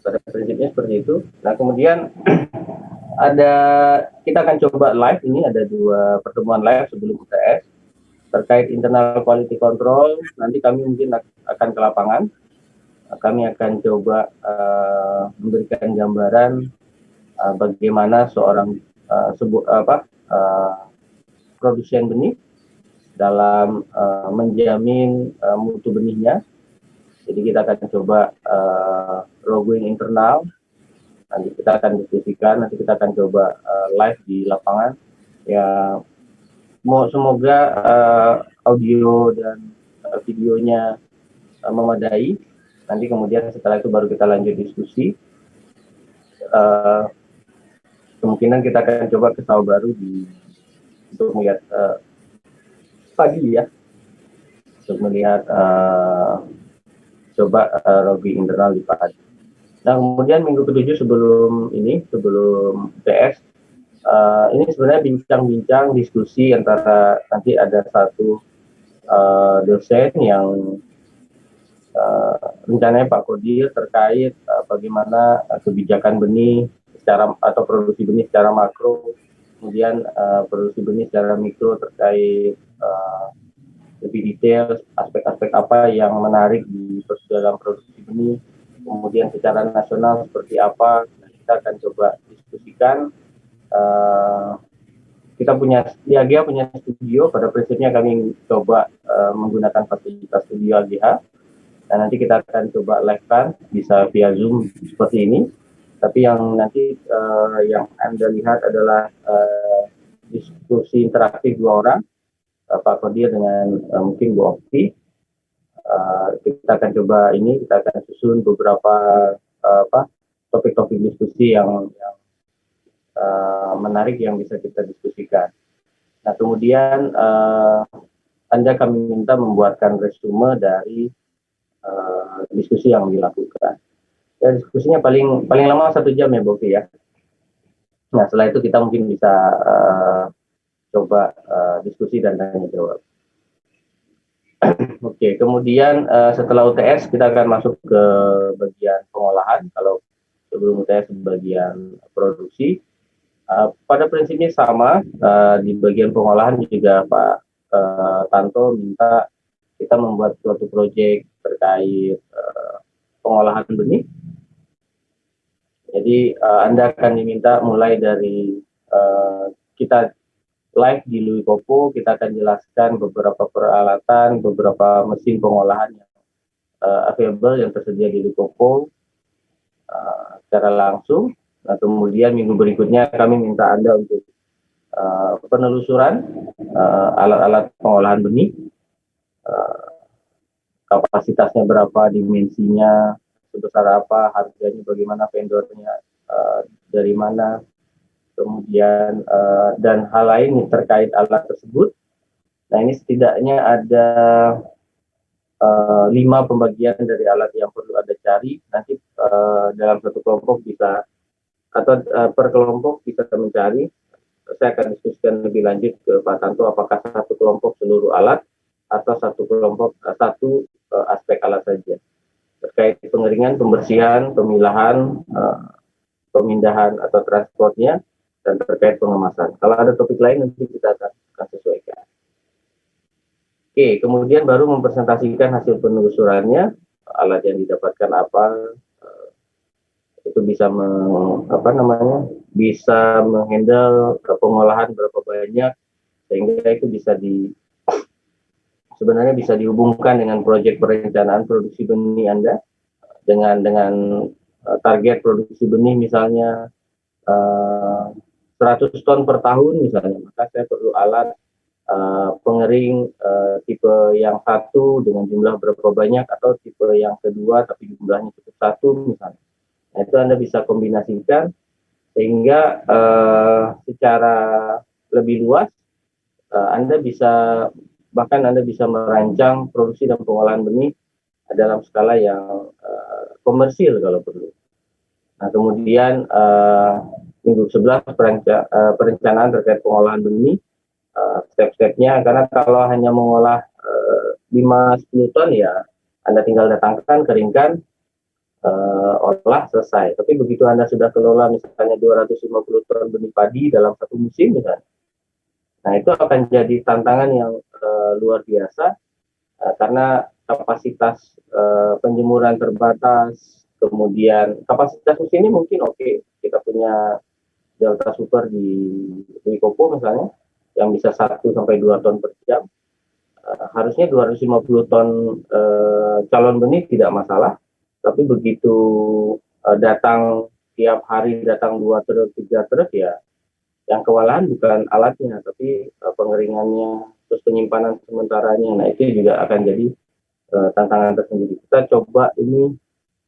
Pada prinsipnya seperti itu. Nah, kemudian kita akan coba live ini, ada 2 pertemuan live sebelum UTS terkait internal quality control. Nanti kami mungkin akan ke lapangan. Kami akan coba memberikan gambaran bagaimana seorang produsen benih dalam menjamin mutu benihnya. Jadi kita akan coba logging internal. Nanti kita akan diskusikan, nanti kita akan coba live di lapangan. Ya, semoga audio dan videonya memadai. Nanti kemudian setelah itu baru kita lanjut diskusi. Kemungkinan kita akan coba ke sawah baru untuk melihat pagi ya, untuk melihat logging internal di pagi. Nah, kemudian minggu ke-7 sebelum PS, ini sebenarnya bincang-bincang diskusi antara, nanti ada satu dosen yang rencananya Pak Kodir terkait bagaimana kebijakan benih atau produksi benih secara makro, kemudian produksi benih secara mikro terkait lebih detail aspek-aspek apa yang menarik dalam produksi benih. Kemudian secara nasional seperti apa, kita akan coba diskusikan. Kita punya studio, pada prinsipnya kami coba menggunakan fasilitas studio AGH, dan nanti kita akan coba live-kan, bisa via Zoom seperti ini. Tapi yang nanti yang Anda lihat adalah diskusi interaktif 2 orang, Pak Kodir dengan mungkin Bu Okti. Kita akan coba kita akan susun beberapa topik-topik diskusi yang menarik yang bisa kita diskusikan. Nah, kemudian Anda kami minta membuatkan resume dari diskusi yang dilakukan. Ya, diskusinya paling lama 1 jam ya, Boki ya. Nah, setelah itu kita mungkin bisa coba diskusi dan tanya jawab. Oke, kemudian setelah UTS kita akan masuk ke bagian pengolahan. Kalau sebelum UTS bagian produksi, pada prinsipnya sama. Di bagian pengolahan juga Pak Tanto minta kita membuat suatu proyek terkait pengolahan benih. Jadi Anda akan diminta mulai dari kita live di Lui Kopo, kita akan jelaskan beberapa peralatan, beberapa mesin pengolahan yang available yang tersedia di Lui Kopo secara langsung. Nah, kemudian minggu berikutnya kami minta Anda untuk penelusuran alat-alat pengolahan benih, kapasitasnya berapa, dimensinya sebesar apa, harganya bagaimana, vendornya dari mana, kemudian dan hal lain terkait alat tersebut. Nah, ini setidaknya ada 5 pembagian dari alat yang perlu Anda cari. Nanti dalam satu kelompok bisa, atau per kelompok bisa mencari. Saya akan diskusikan lebih lanjut ke Pak Tanto apakah satu kelompok seluruh alat atau satu kelompok satu aspek alat saja. Terkait pengeringan, pembersihan, pemilahan, pemindahan atau transportnya, dan terkait pengemasan. Kalau ada topik lain nanti kita akan sesuaikan. Oke, kemudian baru mempresentasikan hasil penelusurannya, alat yang didapatkan apa, itu bisa bisa menghandle pengolahan berapa banyak, sehingga itu sebenarnya bisa dihubungkan dengan proyek perencanaan produksi benih Anda dengan target produksi benih misalnya 100 ton per tahun misalnya, maka saya perlu alat pengering tipe yang satu dengan jumlah berapa banyak, atau tipe yang kedua tapi jumlahnya cukup satu misalnya. Nah, itu Anda bisa kombinasikan sehingga secara lebih luas Anda bisa merancang produksi dan pengolahan benih dalam skala yang komersil kalau perlu. Nah, kemudian minggu 11 perencanaan terkait pengolahan benih, step-stepnya, karena kalau hanya mengolah 5-10 ton ya Anda tinggal datangkan, keringkan, olah, selesai. Tapi begitu Anda sudah kelola misalnya 250 ton benih padi dalam satu musim misalnya, nah itu akan jadi tantangan yang luar biasa karena kapasitas penjemuran terbatas, kemudian kapasitas mesinnya mungkin oke. Kita punya Delta Super di Kopo misalnya yang bisa 1-2 ton per jam. Harusnya 250 ton calon benih tidak masalah, tapi begitu datang tiap hari, datang 2 truk, 3 truk, ya yang kewalahan bukan alatnya tapi pengeringannya, terus penyimpanan sementaranya. Nah, itu juga akan jadi tantangan tersendiri. Kita coba ini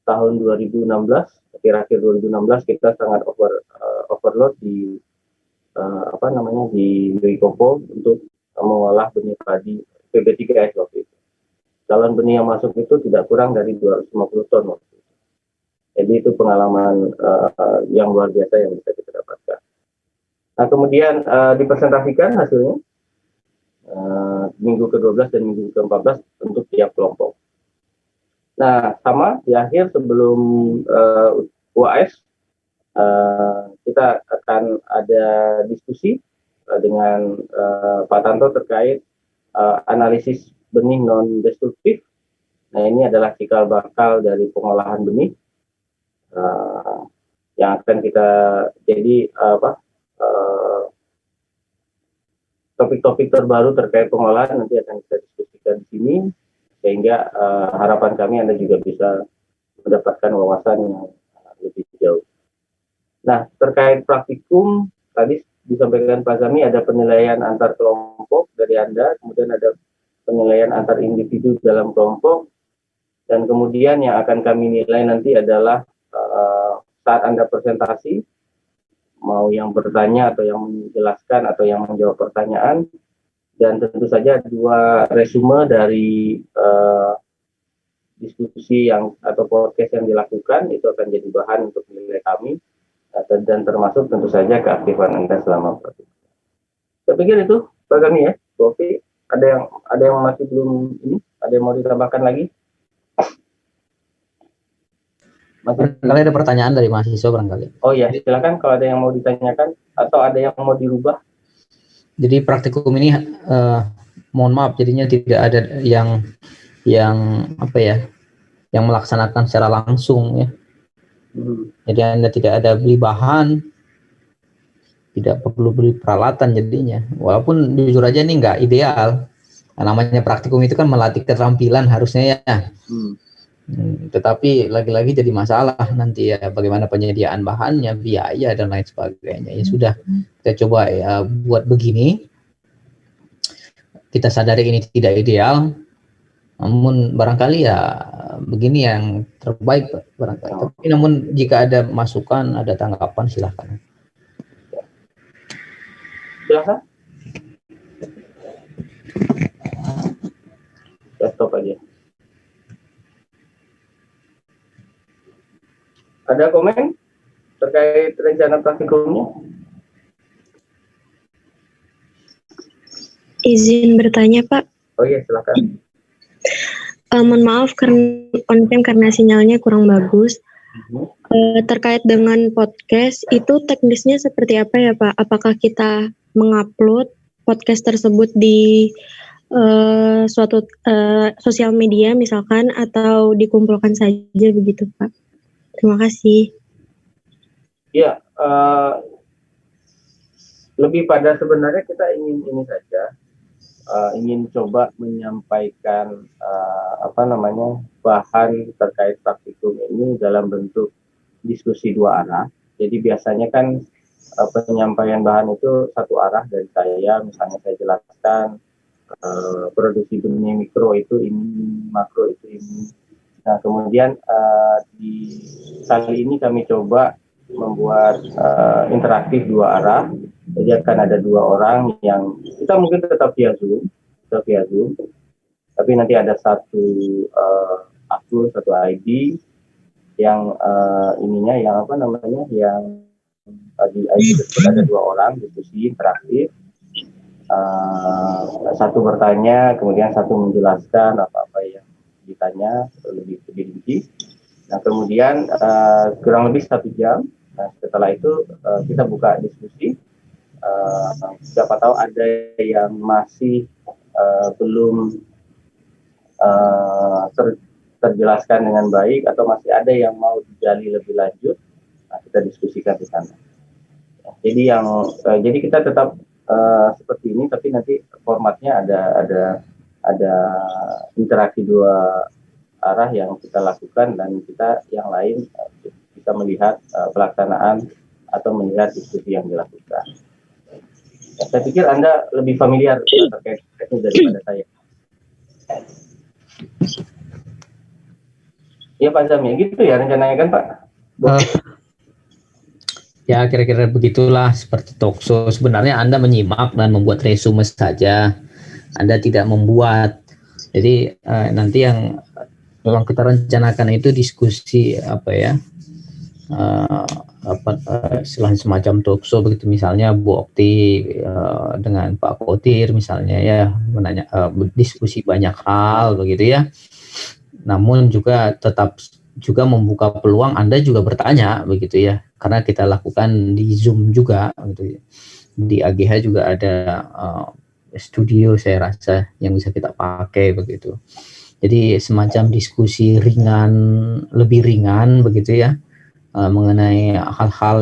tahun 2016, akhir-akhir 2016 kita sangat overload di di Kopo untuk mengolah benih padi PB3S waktu itu. Calon benih yang masuk itu tidak kurang dari 250 ton waktu itu. Jadi itu pengalaman yang luar biasa yang bisa kita dapatkan. Nah, kemudian dipresentasikan hasilnya minggu ke-12 dan minggu ke-14 untuk tiap kelompok. Nah, sama di akhir sebelum UAS kita akan ada diskusi dengan Pak Tanto terkait analisis benih non-destruktif. Nah, ini adalah cikal bakal dari pengolahan benih yang akan kita topik-topik terbaru terkait pengolahan nanti akan kita diskusikan di sini, sehingga harapan kami Anda juga bisa mendapatkan wawasan yang lebih jauh. Nah, terkait praktikum tadi disampaikan Pak Zami, ada penilaian antar kelompok dari Anda, kemudian ada penilaian antar individu dalam kelompok, dan kemudian yang akan kami nilai nanti adalah saat Anda presentasi, mau yang bertanya atau yang menjelaskan atau yang menjawab pertanyaan, dan tentu saja 2 resume dari diskusi atau podcast yang dilakukan itu akan jadi bahan untuk nilai kami, dan termasuk tentu saja keaktifan Anda selama praktikum. Saya pikir itu Pak Gani ya. Oke, ada yang masih belum ini, ada yang mau ditambahkan lagi? Barangkali ada pertanyaan dari mahasiswa barangkali. Oh ya, silakan kalau ada yang mau ditanyakan atau ada yang mau dirubah. Jadi praktikum ini mohon maaf jadinya tidak ada yang melaksanakan secara langsung ya. Jadi Anda tidak ada beli bahan, tidak perlu beli peralatan jadinya. Walaupun jujur aja ini nggak ideal. Nah, namanya praktikum itu kan melatih keterampilan harusnya ya. Tetapi lagi-lagi jadi masalah nanti ya, bagaimana penyediaan bahannya, biaya dan lain sebagainya. Ya sudah, kita coba ya buat begini. Kita sadari ini tidak ideal, namun barangkali ya begini yang terbaik barangkali. Tapi namun jika ada masukan, ada tanggapan, silakan. Silakan. Ya, stop aja. Ada komen terkait rencana praktikumnya? Izin bertanya, Pak. Oh iya, silakan. Mohon maaf karena sinyalnya kurang bagus. Terkait dengan podcast, itu teknisnya seperti apa ya, Pak? Apakah kita mengupload podcast tersebut di suatu sosial media misalkan, atau dikumpulkan saja begitu, Pak? Terima kasih. Ya, lebih pada sebenarnya kita ingin ini saja, ingin coba menyampaikan bahan terkait praktikum ini dalam bentuk diskusi dua arah. Jadi biasanya kan penyampaian bahan itu satu arah dari saya, misalnya saya jelaskan produksi benih mikro itu ini, makro itu ini. Nah kemudian di kali ini kami coba membuat interaktif dua arah. Jadi akan ada dua orang yang kita mungkin tetap via Zoom, tapi nanti ada satu akun, satu ID yang yang di ID tersebut ada dua orang diskusi interaktif. Satu bertanya, kemudian satu menjelaskan apa-apa yang ditanya lebih rinci. Nah kemudian kurang lebih 1 jam. Nah setelah itu kita buka diskusi. Siapa tahu ada yang masih belum terjelaskan dengan baik atau masih ada yang mau digali lebih lanjut. Nah kita diskusikan di sana. Jadi kita tetap seperti ini, tapi nanti formatnya ada interaksi dua arah yang kita lakukan, dan kita yang lain bisa melihat pelaksanaan atau melihat diskusi yang dilakukan. Ya, saya pikir Anda lebih familiar terkait ini daripada saya. Ya Pak Zam, ya gitu ya rencananya kan Pak? Ya kira-kira begitulah, seperti talkshow. Sebenarnya Anda menyimak dan membuat resume saja, Anda tidak membuat. Jadi nanti yang memang kita rencanakan itu diskusi selain semacam talkshow begitu, misalnya Bu Okti dengan Pak Kotir misalnya ya, diskusi banyak hal begitu ya. Namun juga tetap juga membuka peluang Anda juga bertanya begitu ya, karena kita lakukan di Zoom juga gitu. Di AGH juga ada studio saya rasa yang bisa kita pakai begitu. Jadi semacam diskusi lebih ringan begitu ya, mengenai hal-hal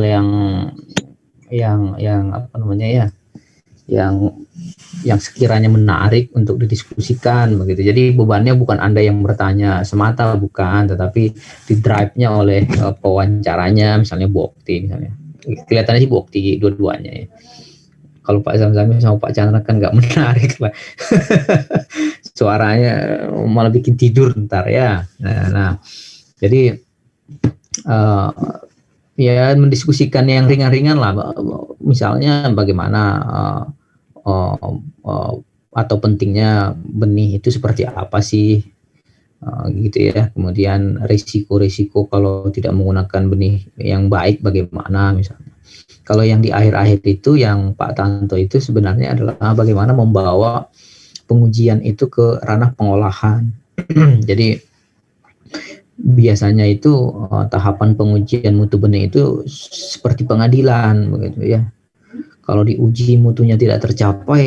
yang sekiranya menarik untuk didiskusikan begitu. Jadi bebannya bukan Anda yang bertanya semata, bukan, tetapi di drive-nya oleh pewawancaranya, misalnya Bu Okti misalnya. Kelihatannya sih Bu Okti dua-duanya ya. Kalau Pak Zamzami sama Pak Chandra kan nggak menarik Pak. Suaranya malah bikin tidur ntar ya. Nah jadi ya mendiskusikan yang ringan-ringan lah, misalnya bagaimana atau pentingnya benih itu seperti apa sih, gitu ya. Kemudian risiko-risiko kalau tidak menggunakan benih yang baik bagaimana misalnya. Kalau yang di akhir-akhir itu yang Pak Tanto itu sebenarnya adalah bagaimana membawa pengujian itu ke ranah pengolahan. Jadi biasanya itu tahapan pengujian mutu benih itu seperti pengadilan begitu ya. Kalau diuji mutunya tidak tercapai,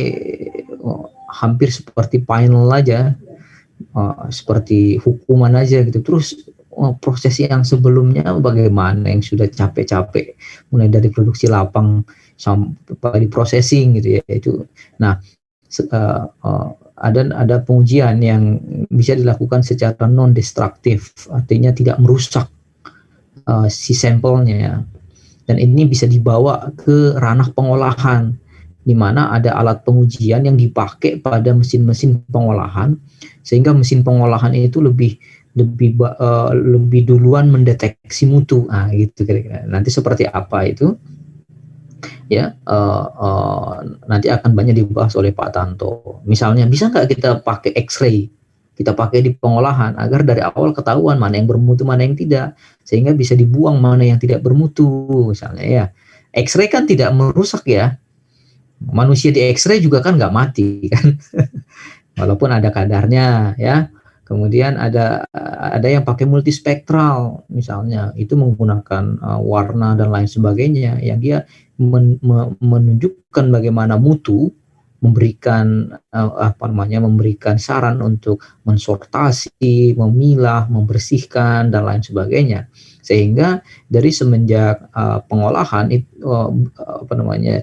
hampir seperti final aja, seperti hukuman aja gitu. Terus proses yang sebelumnya bagaimana, yang sudah capek-capek mulai dari produksi lapang sampai di processing gitu ya itu. Nah ada pengujian yang bisa dilakukan secara non-destruktif, artinya tidak merusak si sampelnya. Dan ini bisa dibawa ke ranah pengolahan, di mana ada alat pengujian yang dipakai pada mesin-mesin pengolahan, sehingga mesin pengolahan itu lebih duluan mendeteksi mutu. Nah, gitu kira-kira. Nanti seperti apa itu? Ya, nanti akan banyak dibahas oleh Pak Tanto. Misalnya, bisa nggak kita pakai X-ray? Kita pakai di pengolahan agar dari awal ketahuan mana yang bermutu, mana yang tidak, sehingga bisa dibuang mana yang tidak bermutu. Misalnya ya, X-ray kan tidak merusak ya. Manusia di X-ray juga kan nggak mati kan, walaupun ada kadarnya ya. Kemudian ada yang pakai multispektral misalnya, itu menggunakan warna dan lain sebagainya, yang dia menunjukkan bagaimana mutu, memberikan memberikan saran untuk mensortasi, memilah, membersihkan dan lain sebagainya. Sehingga dari semenjak pengolahan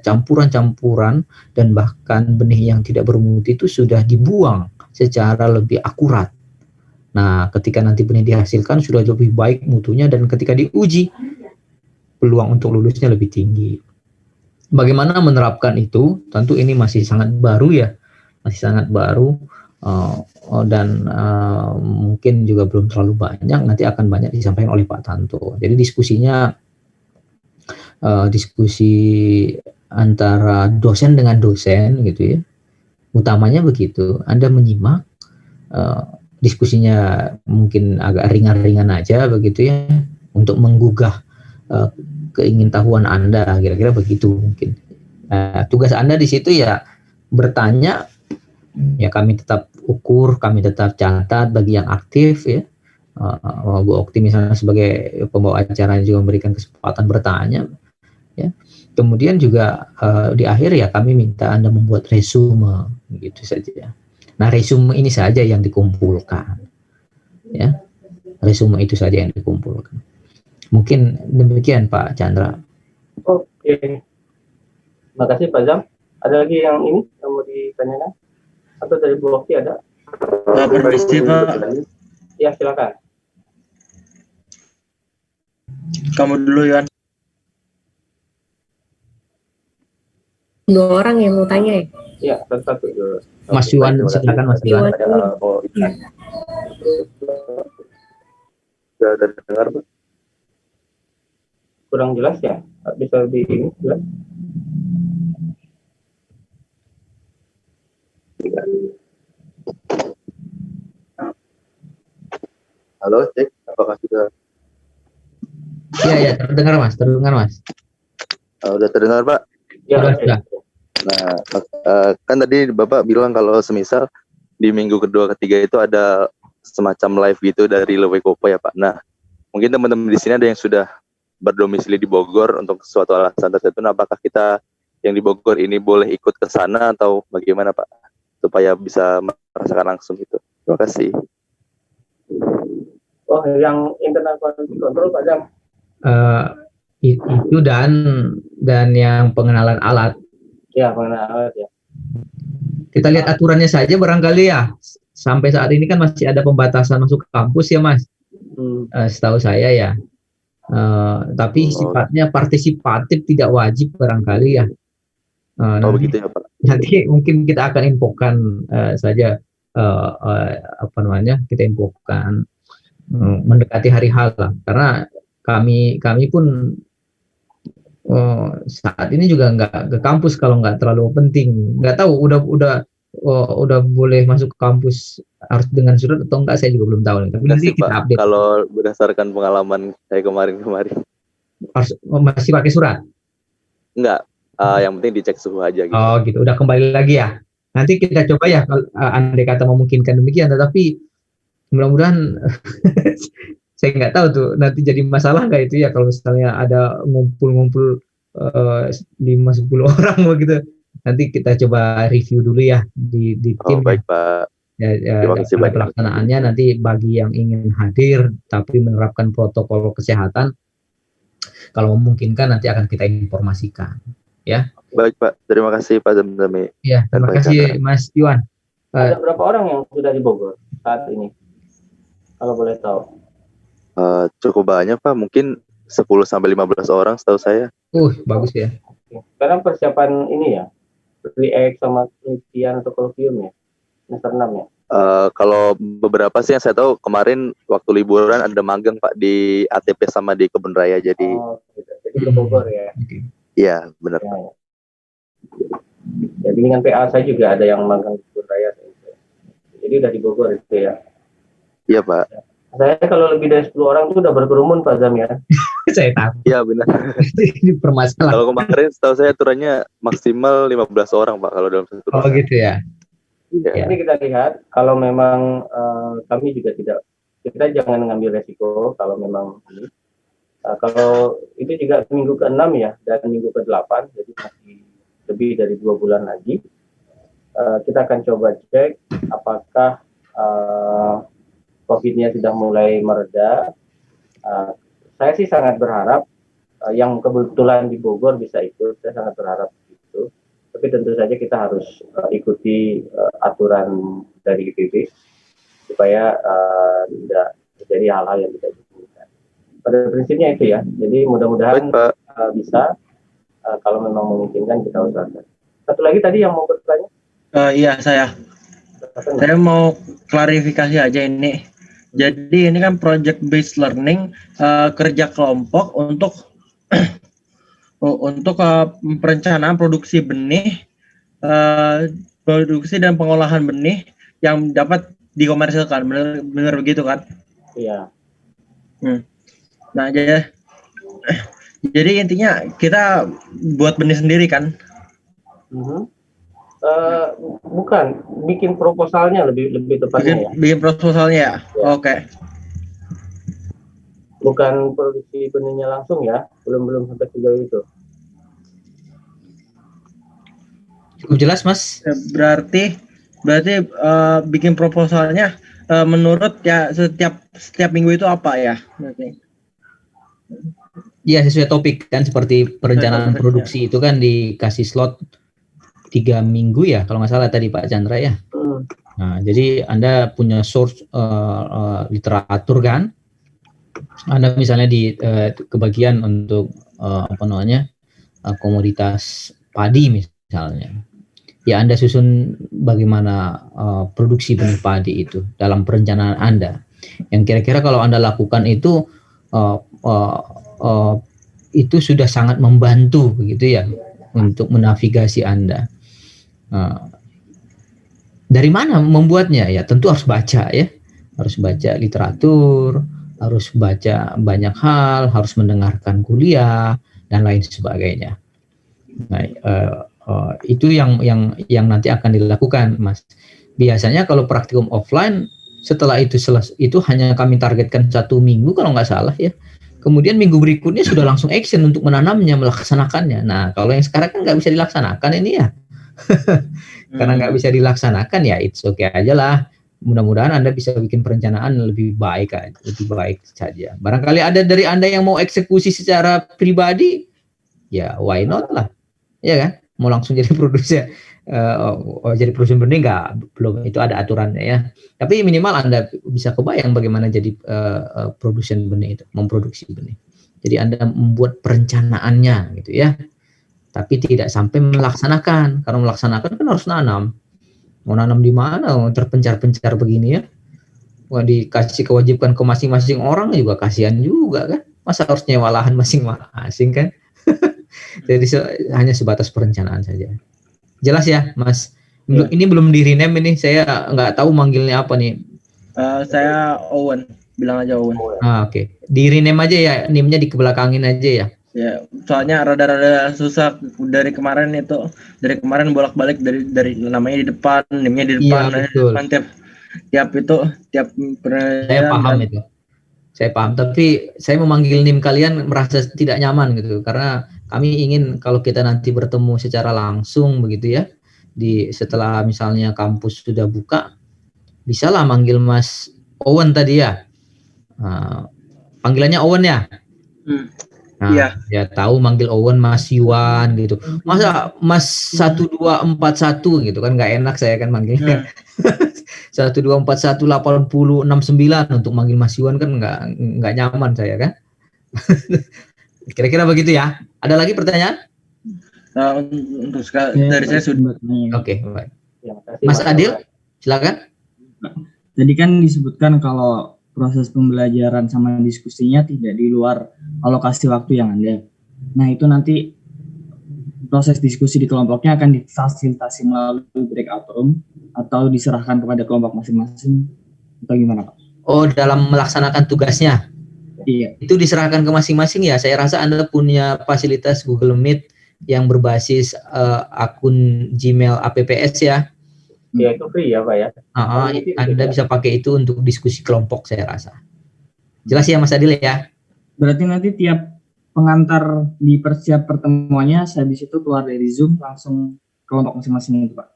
campuran-campuran dan bahkan benih yang tidak bermutu itu sudah dibuang secara lebih akurat. Nah, ketika nanti benih dihasilkan sudah lebih baik mutunya, dan ketika diuji peluang untuk lulusnya lebih tinggi. Bagaimana menerapkan itu? Tentu ini masih sangat baru ya, dan mungkin juga belum terlalu banyak. Nanti akan banyak disampaikan oleh Pak Tanto. Jadi diskusinya diskusi antara dosen dengan dosen gitu ya. Utamanya begitu. Anda menyimak, diskusinya mungkin agak ringan-ringan aja begitu ya, untuk menggugah keingintahuan Anda, kira-kira begitu mungkin. Tugas Anda di situ ya bertanya, ya kami tetap ukur, kami tetap catat bagi yang aktif ya. Bu Okti misalnya sebagai pembawa acara juga memberikan kesempatan bertanya ya. Kemudian juga di akhir ya kami minta Anda membuat resume, gitu saja. Nah, resume ini saja yang dikumpulkan ya. Resume itu saja yang dikumpulkan. Mungkin demikian Pak Chandra. Oke. Terima kasih Pak Zam. Ada lagi yang mau ditanyakan? Atau dari Bu Okti ada? Permisi Pak. Ya, silakan. Kamu dulu Yuan. 2 orang yang mau tanya ya? Ya, satu dulu. Mas Yuan, silakan Mas Yuan. Sudah dengar Pak? Kurang jelas ya? Bisa lebih jelas? Halo, cek. Apakah sudah? Ya, terdengar Mas. Udah terdengar Pak? Ya, Sudah. Nah, kan tadi Bapak bilang kalau semisal di minggu kedua ketiga itu ada semacam live gitu dari Lewekopo ya Pak. Nah, mungkin teman-teman di sini ada yang sudah berdomisili di Bogor untuk suatu alasan tertentu. Nah, apakah kita yang di Bogor ini boleh ikut ke sana atau bagaimana Pak? Supaya bisa merasakan langsung itu. Terima kasih. Oh, yang internal quality control Pak Jam? Itu dan yang pengenalan alat. Ya, pengenalan alat ya. Kita lihat aturannya saja barangkali ya. Sampai saat ini kan masih ada pembatasan masuk kampus ya Mas. Setahu saya ya. Tapi sifatnya partisipatif, tidak wajib barangkali ya. Begitu ya Pak. Nanti mungkin kita akan infokan saja kita infokan mendekati hari H lah, karena kami pun saat ini juga nggak ke kampus kalau nggak terlalu penting. Nggak tahu udah boleh masuk ke kampus harus dengan surat atau enggak, saya juga belum tahu. Tapi nanti kita update. Kalau berdasarkan pengalaman saya kemarin harus masih pakai surat? Enggak, yang penting dicek suhu aja gitu. Oh gitu, udah kembali lagi ya. Nanti kita coba ya, andai kata memungkinkan demikian, tetapi mudah-mudahan saya nggak tahu tuh nanti jadi masalah nggak itu ya kalau misalnya ada ngumpul-ngumpul 5-10 orang begitu. Nanti kita coba review dulu ya di tim. Baik Pak. Terima kasih banyak. Pelaksanaannya nanti bagi yang ingin hadir tapi menerapkan protokol kesehatan, kalau memungkinkan nanti akan kita informasikan. Ya. Baik Pak, terima kasih Pak Zamzami. Ya, terima kasih Mas Yuan. Ada berapa orang yang sudah di Bogor? saat ini? Kalau boleh tahu. Cukup banyak Pak, mungkin 10 sampai 15 orang setahu saya. Bagus ya. Karena persiapan ini ya, pre-ex sama penelitian atau kolokvium ya, semester 6 ya. Kalau beberapa sih yang saya tahu kemarin waktu liburan ada magang Pak di ATP sama di Kebun Raya, jadi Gitu. Jadi ke Bogor ya. iya benar. Ya, ya. Ya, bimbingan PA saya juga ada yang magang di Kebun Raya. Jadi udah di Bogor itu ya. Iya Pak. Saya kalau lebih dari 10 orang itu udah berkerumun Pak Zam ya. Saya tahu. Iya benar. Ini permasalahan. Kalau kemarin setahu saya aturannya maksimal 15 orang Pak kalau dalam satu kelas. Gitu ya. Iya. Jadi kita lihat kalau memang kami juga kita jangan ngambil resiko kalau memang ini. Kalau itu juga minggu ke-6 ya dan minggu ke-8, jadi masih lebih dari 2 bulan lagi. Kita akan coba cek apakah COVID-nya sudah mulai mereda. Saya sih sangat berharap yang kebetulan di Bogor bisa ikut, saya sangat berharap itu. Tapi tentu saja kita harus ikuti aturan dari IPB supaya tidak terjadi hal-hal yang tidak diinginkan. Pada prinsipnya itu ya. Jadi mudah-mudahan bisa kalau memang memungkinkan kita usahakan. Satu lagi tadi yang mau bertanya? Iya saya mau klarifikasi aja ini. Jadi ini kan project based learning, kerja kelompok untuk perencanaan produksi benih, produksi dan pengolahan benih yang dapat dikomersilkan, benar begitu kan? Iya. Nah jadi intinya kita buat benih sendiri kan? Bukan, bikin proposalnya lebih tepatnya ya. Bikin proposalnya ya? Oke. Bukan produksi benihnya langsung ya, belum sampai sejauh itu. Cukup jelas Mas. Berarti bikin proposalnya menurut ya setiap minggu itu apa ya? Iya sesuai topik kan, seperti perencanaan produksi itu kan dikasih slot 3 minggu ya kalau nggak salah tadi Pak Chandra ya. Nah jadi Anda punya source literatur kan, Anda misalnya di kebagian untuk komoditas padi misalnya, ya Anda susun bagaimana produksi benih padi itu dalam perencanaan Anda, yang kira-kira kalau Anda lakukan itu sudah sangat membantu begitu ya untuk menavigasi Anda. Dari mana membuatnya ya? Tentu harus baca ya, harus baca literatur, harus baca banyak hal, harus mendengarkan kuliah dan lain sebagainya. Nah, itu yang nanti akan dilakukan, Mas. Biasanya kalau praktikum offline setelah itu hanya kami targetkan 1 minggu kalau nggak salah ya. Kemudian minggu berikutnya sudah langsung action untuk menanamnya, melaksanakannya. Nah, kalau yang sekarang kan nggak bisa dilaksanakan ini ya. Karena nggak bisa dilaksanakan ya it's okay aja lah. Mudah-mudahan Anda bisa bikin perencanaan lebih baik saja. Barangkali ada dari Anda yang mau eksekusi secara pribadi, ya why not lah, ya kan? Mau langsung jadi produsen, jadi produsen benih belum, itu ada aturannya ya. Tapi minimal Anda bisa kebayang bagaimana jadi produsen benih itu, memproduksi benih. Jadi Anda membuat perencanaannya gitu ya. Tapi tidak sampai melaksanakan. Karena melaksanakan kan harus nanam. Mau nanam di mana? Terpencar-pencar begini ya. Wah, dikasih kewajiban ke masing-masing orang juga kasihan juga kan. Masa harus nyewa lahan masing-masing kan? Jadi hanya sebatas perencanaan saja. Jelas ya, Mas? Ya. Ini belum di rename ini. Saya nggak tahu manggilnya apa nih. Saya Owen. Bilang aja Owen. Oke. Di rename aja ya. NIM-nya dikebelakangin aja ya. Ya, soalnya rada-rada susah dari kemarin bolak-balik dari namanya di depan, NIM-nya di depan, tiap saya paham itu. Saya paham, tapi saya memanggil NIM kalian merasa tidak nyaman gitu, karena kami ingin kalau kita nanti bertemu secara langsung begitu ya, setelah misalnya kampus sudah buka, bisalah manggil Mas Owen tadi ya. Panggilannya Owen ya. Nah, Iya. ya tahu manggil Owen Mas Yuan gitu. Masa Mas 1241 gitu kan nggak enak saya kan manggilnya. 12418069 untuk manggil Mas Yuan kan nggak nyaman saya kan. Kira-kira begitu ya. Ada lagi pertanyaan? Nah, untuk sekarang dari saya sudah. Oke, baik. Ya, makasih, Mas Adil, silakan. Tadi kan disebutkan kalau proses pembelajaran sama diskusinya tidak di luar alokasi waktu yang ada. Nah, itu nanti proses diskusi di kelompoknya akan difasilitasi melalui breakout room atau diserahkan kepada kelompok masing-masing atau gimana, Pak? Oh, dalam melaksanakan tugasnya. Iya. Itu diserahkan ke masing-masing ya. Saya rasa Anda punya fasilitas Google Meet yang berbasis akun Gmail APPS ya. Ya itu free ya Pak ya. Anda bisa pakai itu untuk diskusi kelompok saya rasa. Jelas ya Mas Adil ya? Berarti nanti tiap pengantar di persiap pertemuannya saya habis itu keluar dari Zoom langsung kelompok masing-masing itu Pak?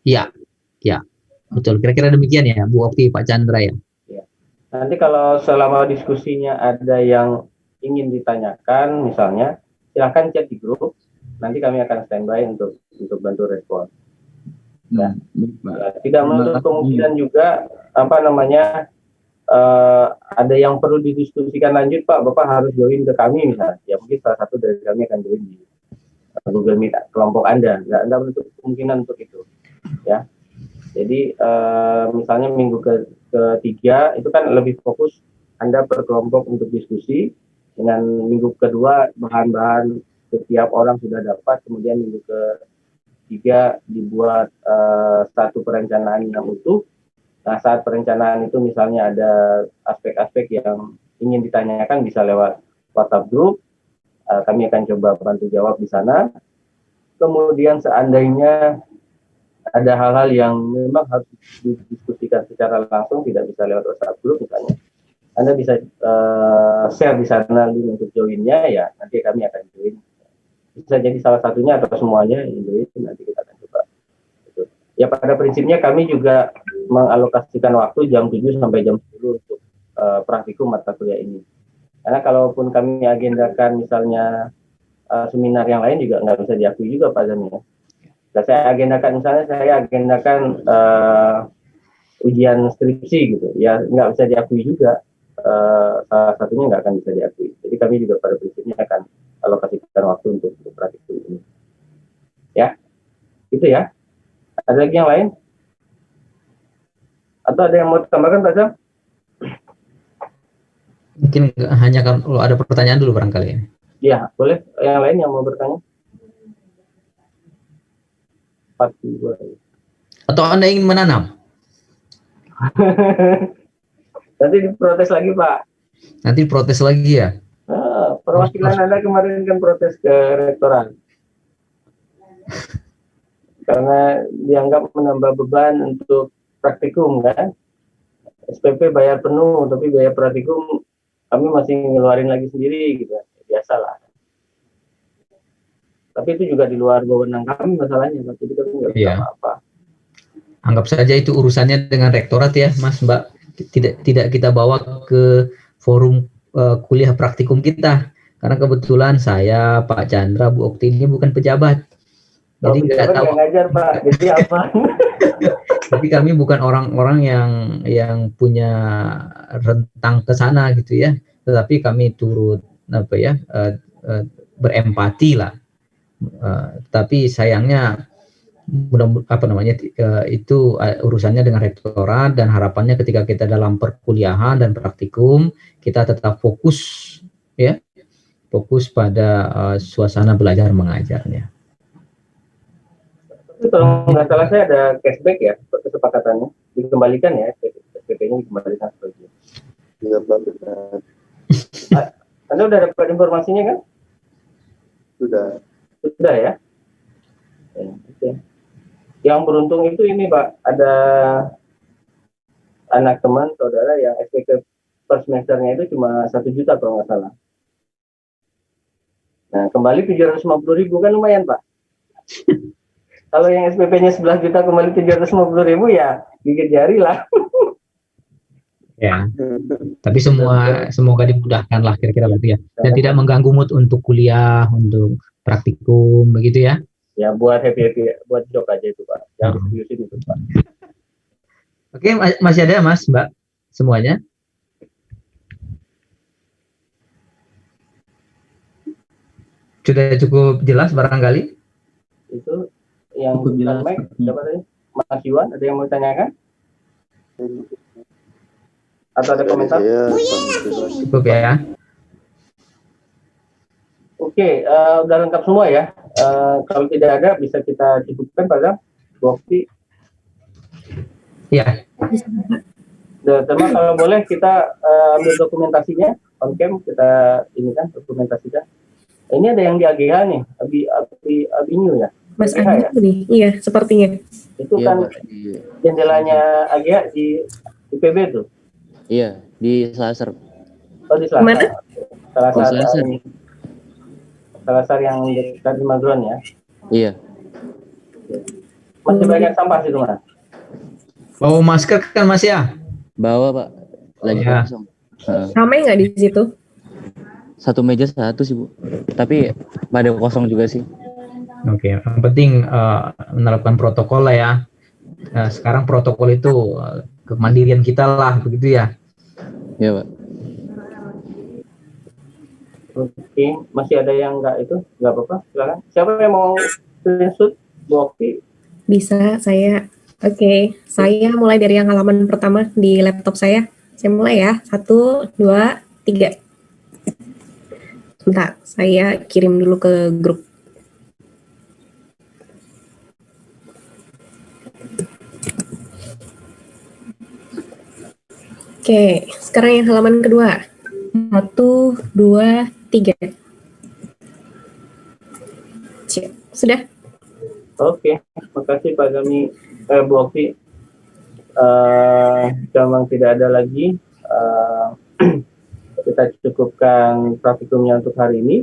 Iya, ya, betul. Kira-kira demikian ya Bu Okti, Pak Chandra ya? Ya. Nanti kalau selama diskusinya ada yang ingin ditanyakan misalnya, silahkan chat di grup. Nanti kami akan standby untuk bantu respon. Ya. Tidak menutup kemungkinan juga ada yang perlu didiskusikan lanjut Pak, Bapak harus join ke kami misalnya. Ya mungkin salah satu dari kami akan join di Google Meet kelompok Anda. Nggak menutup kemungkinan untuk itu. Ya. Jadi misalnya minggu ketiga itu kan lebih fokus Anda per kelompok untuk diskusi. Dengan minggu kedua bahan-bahan setiap orang sudah dapat, kemudian minggu ketiga dibuat satu perencanaan yang utuh. Nah, saat perencanaan itu misalnya ada aspek-aspek yang ingin ditanyakan bisa lewat WhatsApp group, kami akan coba bantu jawab di sana. Kemudian seandainya ada hal-hal yang memang harus didiskusikan secara langsung, tidak bisa lewat WhatsApp group misalnya, Anda bisa share di sana link untuk joinnya, ya nanti kami akan join. Bisa jadi salah satunya atau semuanya yang join, nanti kita akan coba. Ya pada prinsipnya kami juga mengalokasikan waktu jam 7 sampai jam 10 untuk praktikum mata kuliah ini. Karena kalaupun kami agendakan misalnya seminar yang lain juga nggak bisa diakui juga Pak Zami ya. Nah, saya agendakan ujian skripsi gitu, ya nggak bisa diakui juga. Salah satunya nggak akan bisa diakui. Jadi kami juga pada prinsipnya akan alokasikan waktu untuk praktikum ini. Ya, itu ya. Ada lagi yang lain? Atau ada yang mau ditambahkan Pak Zam? Mungkin hanya kalau ada pertanyaan dulu barangkali ya. Iya, boleh. Yang lain yang mau bertanya? 42. Atau Anda ingin menanam? Nanti diprotes lagi Pak. Nanti protes lagi ya? Perwakilan Anda kemarin kan protes ke rektorat. Karena dianggap menambah beban untuk praktikum kan. SPP bayar penuh, tapi biaya praktikum kami masih ngeluarin lagi sendiri gitu. Biasalah. Tapi itu juga di luar wewenang kami masalahnya, jadi kami nggak bisa apa-apa. Anggap saja itu urusannya dengan rektorat ya, Mas Mbak. Tidak kita bawa ke forum kuliah praktikum kita. Karena kebetulan saya, Pak Chandra, Bu Okti ini bukan pejabat. Jadi nggak tahu. Ngajar Pak, jadi apa? Jadi kami bukan orang-orang yang punya rentang ke sana gitu ya. Tetapi kami turut berempati lah. Tapi sayangnya itu urusannya dengan rektorat, dan harapannya ketika kita dalam perkuliahan dan praktikum kita tetap fokus pada suasana belajar mengajarnya. Kalau nggak salah saya ada cashback ya kesepakatannya, dikembalikan ya, SPP-nya dikembalikan sebagian. Iya Pak, benar. Anda udah dapat informasinya kan? Sudah ya? Okay. Yang beruntung itu ini Pak, ada anak teman saudara yang SPP per semesternya itu cuma 1 juta kalau nggak salah. Nah kembali 750.000 kan lumayan Pak. Kalau yang SPP-nya 11 juta kembali 750.000 ya gigit jari lah. ya. Tapi semoga dimudahkan lah kira-kira gitu ya. Dan tidak mengganggu mood untuk kuliah, untuk praktikum begitu ya. Ya buat happy buat joke aja itu Pak. Jangan seriusin itu Pak. Oke, masih ada Mas, Mbak semuanya? Sudah cukup jelas barangkali? Itu yang Cukup jelas. siapa tadi? Mas Iwan, ada yang mau ditanyakan? Atau ada komentar? Cukup ya. Oke, udah lengkap semua ya. Kalau tidak ada bisa kita cukupkan pada waktu. Ya. Teman kalau boleh kita ambil dokumentasinya, on cam kita ini kan dokumentasikan. Ini ada yang di AGH nih, Abinyu ya. Mas AGH Adi nih, iya sepertinya. Itu Iya, kan Pak, jendelanya AGH di IPB tuh. iya di Selasar. Oh di Selasar. Mana? Selasar. Selasar. Selasar yang dekat di Magelang ya. Iya. Masih banyak sampah situ Mas. Bawa masker kan Mas ya? Bawa Pak. Lagi Ya. kosong. Heeh. Ramai nggak di situ? Satu meja satu sih Bu. Tapi pada kosong juga sih. Oke, yang penting menerapkan protokol lah ya. Sekarang protokol itu kemandirian kita lah, begitu ya. Iya Pak. Oke, masih ada yang enggak itu? Enggak apa-apa, silakan. Siapa yang mau screenshot Bu Okti? Bisa, saya. Oke, saya mulai dari yang halaman pertama di laptop saya. Saya mulai ya. 1, 2, 3. Bentar, saya kirim dulu ke grup. Oke, sekarang yang halaman kedua. 1, 2, 3. Cik, sudah? Oke, makasih Pak Gami, Bu Okti. Memang tidak ada lagi. Kita cukupkan praktikumnya untuk hari ini.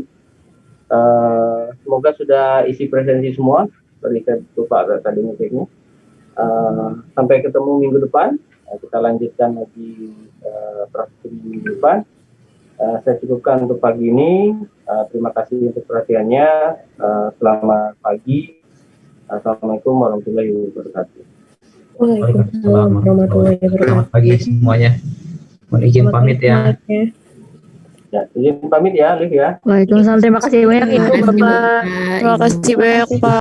Semoga sudah isi presensi semua. Tadi saya lupa tadi ngetiknya. Sampai ketemu minggu depan. Kita lanjutkan lagi praktikum minggu depan. Saya cukupkan untuk pagi ini. Terima kasih untuk perhatiannya. Selamat pagi. Assalamualaikum warahmatullahi wabarakatuh. Waalaikumsalam warahmatullahi wabarakatuh. Selamat pagi semuanya. Mohon izin pamit ya. Ya, izin pamit ya, Liv ya. Waalaikumsalam, terima kasih banyak Ibu Bapak. Terima kasih banyak Pak.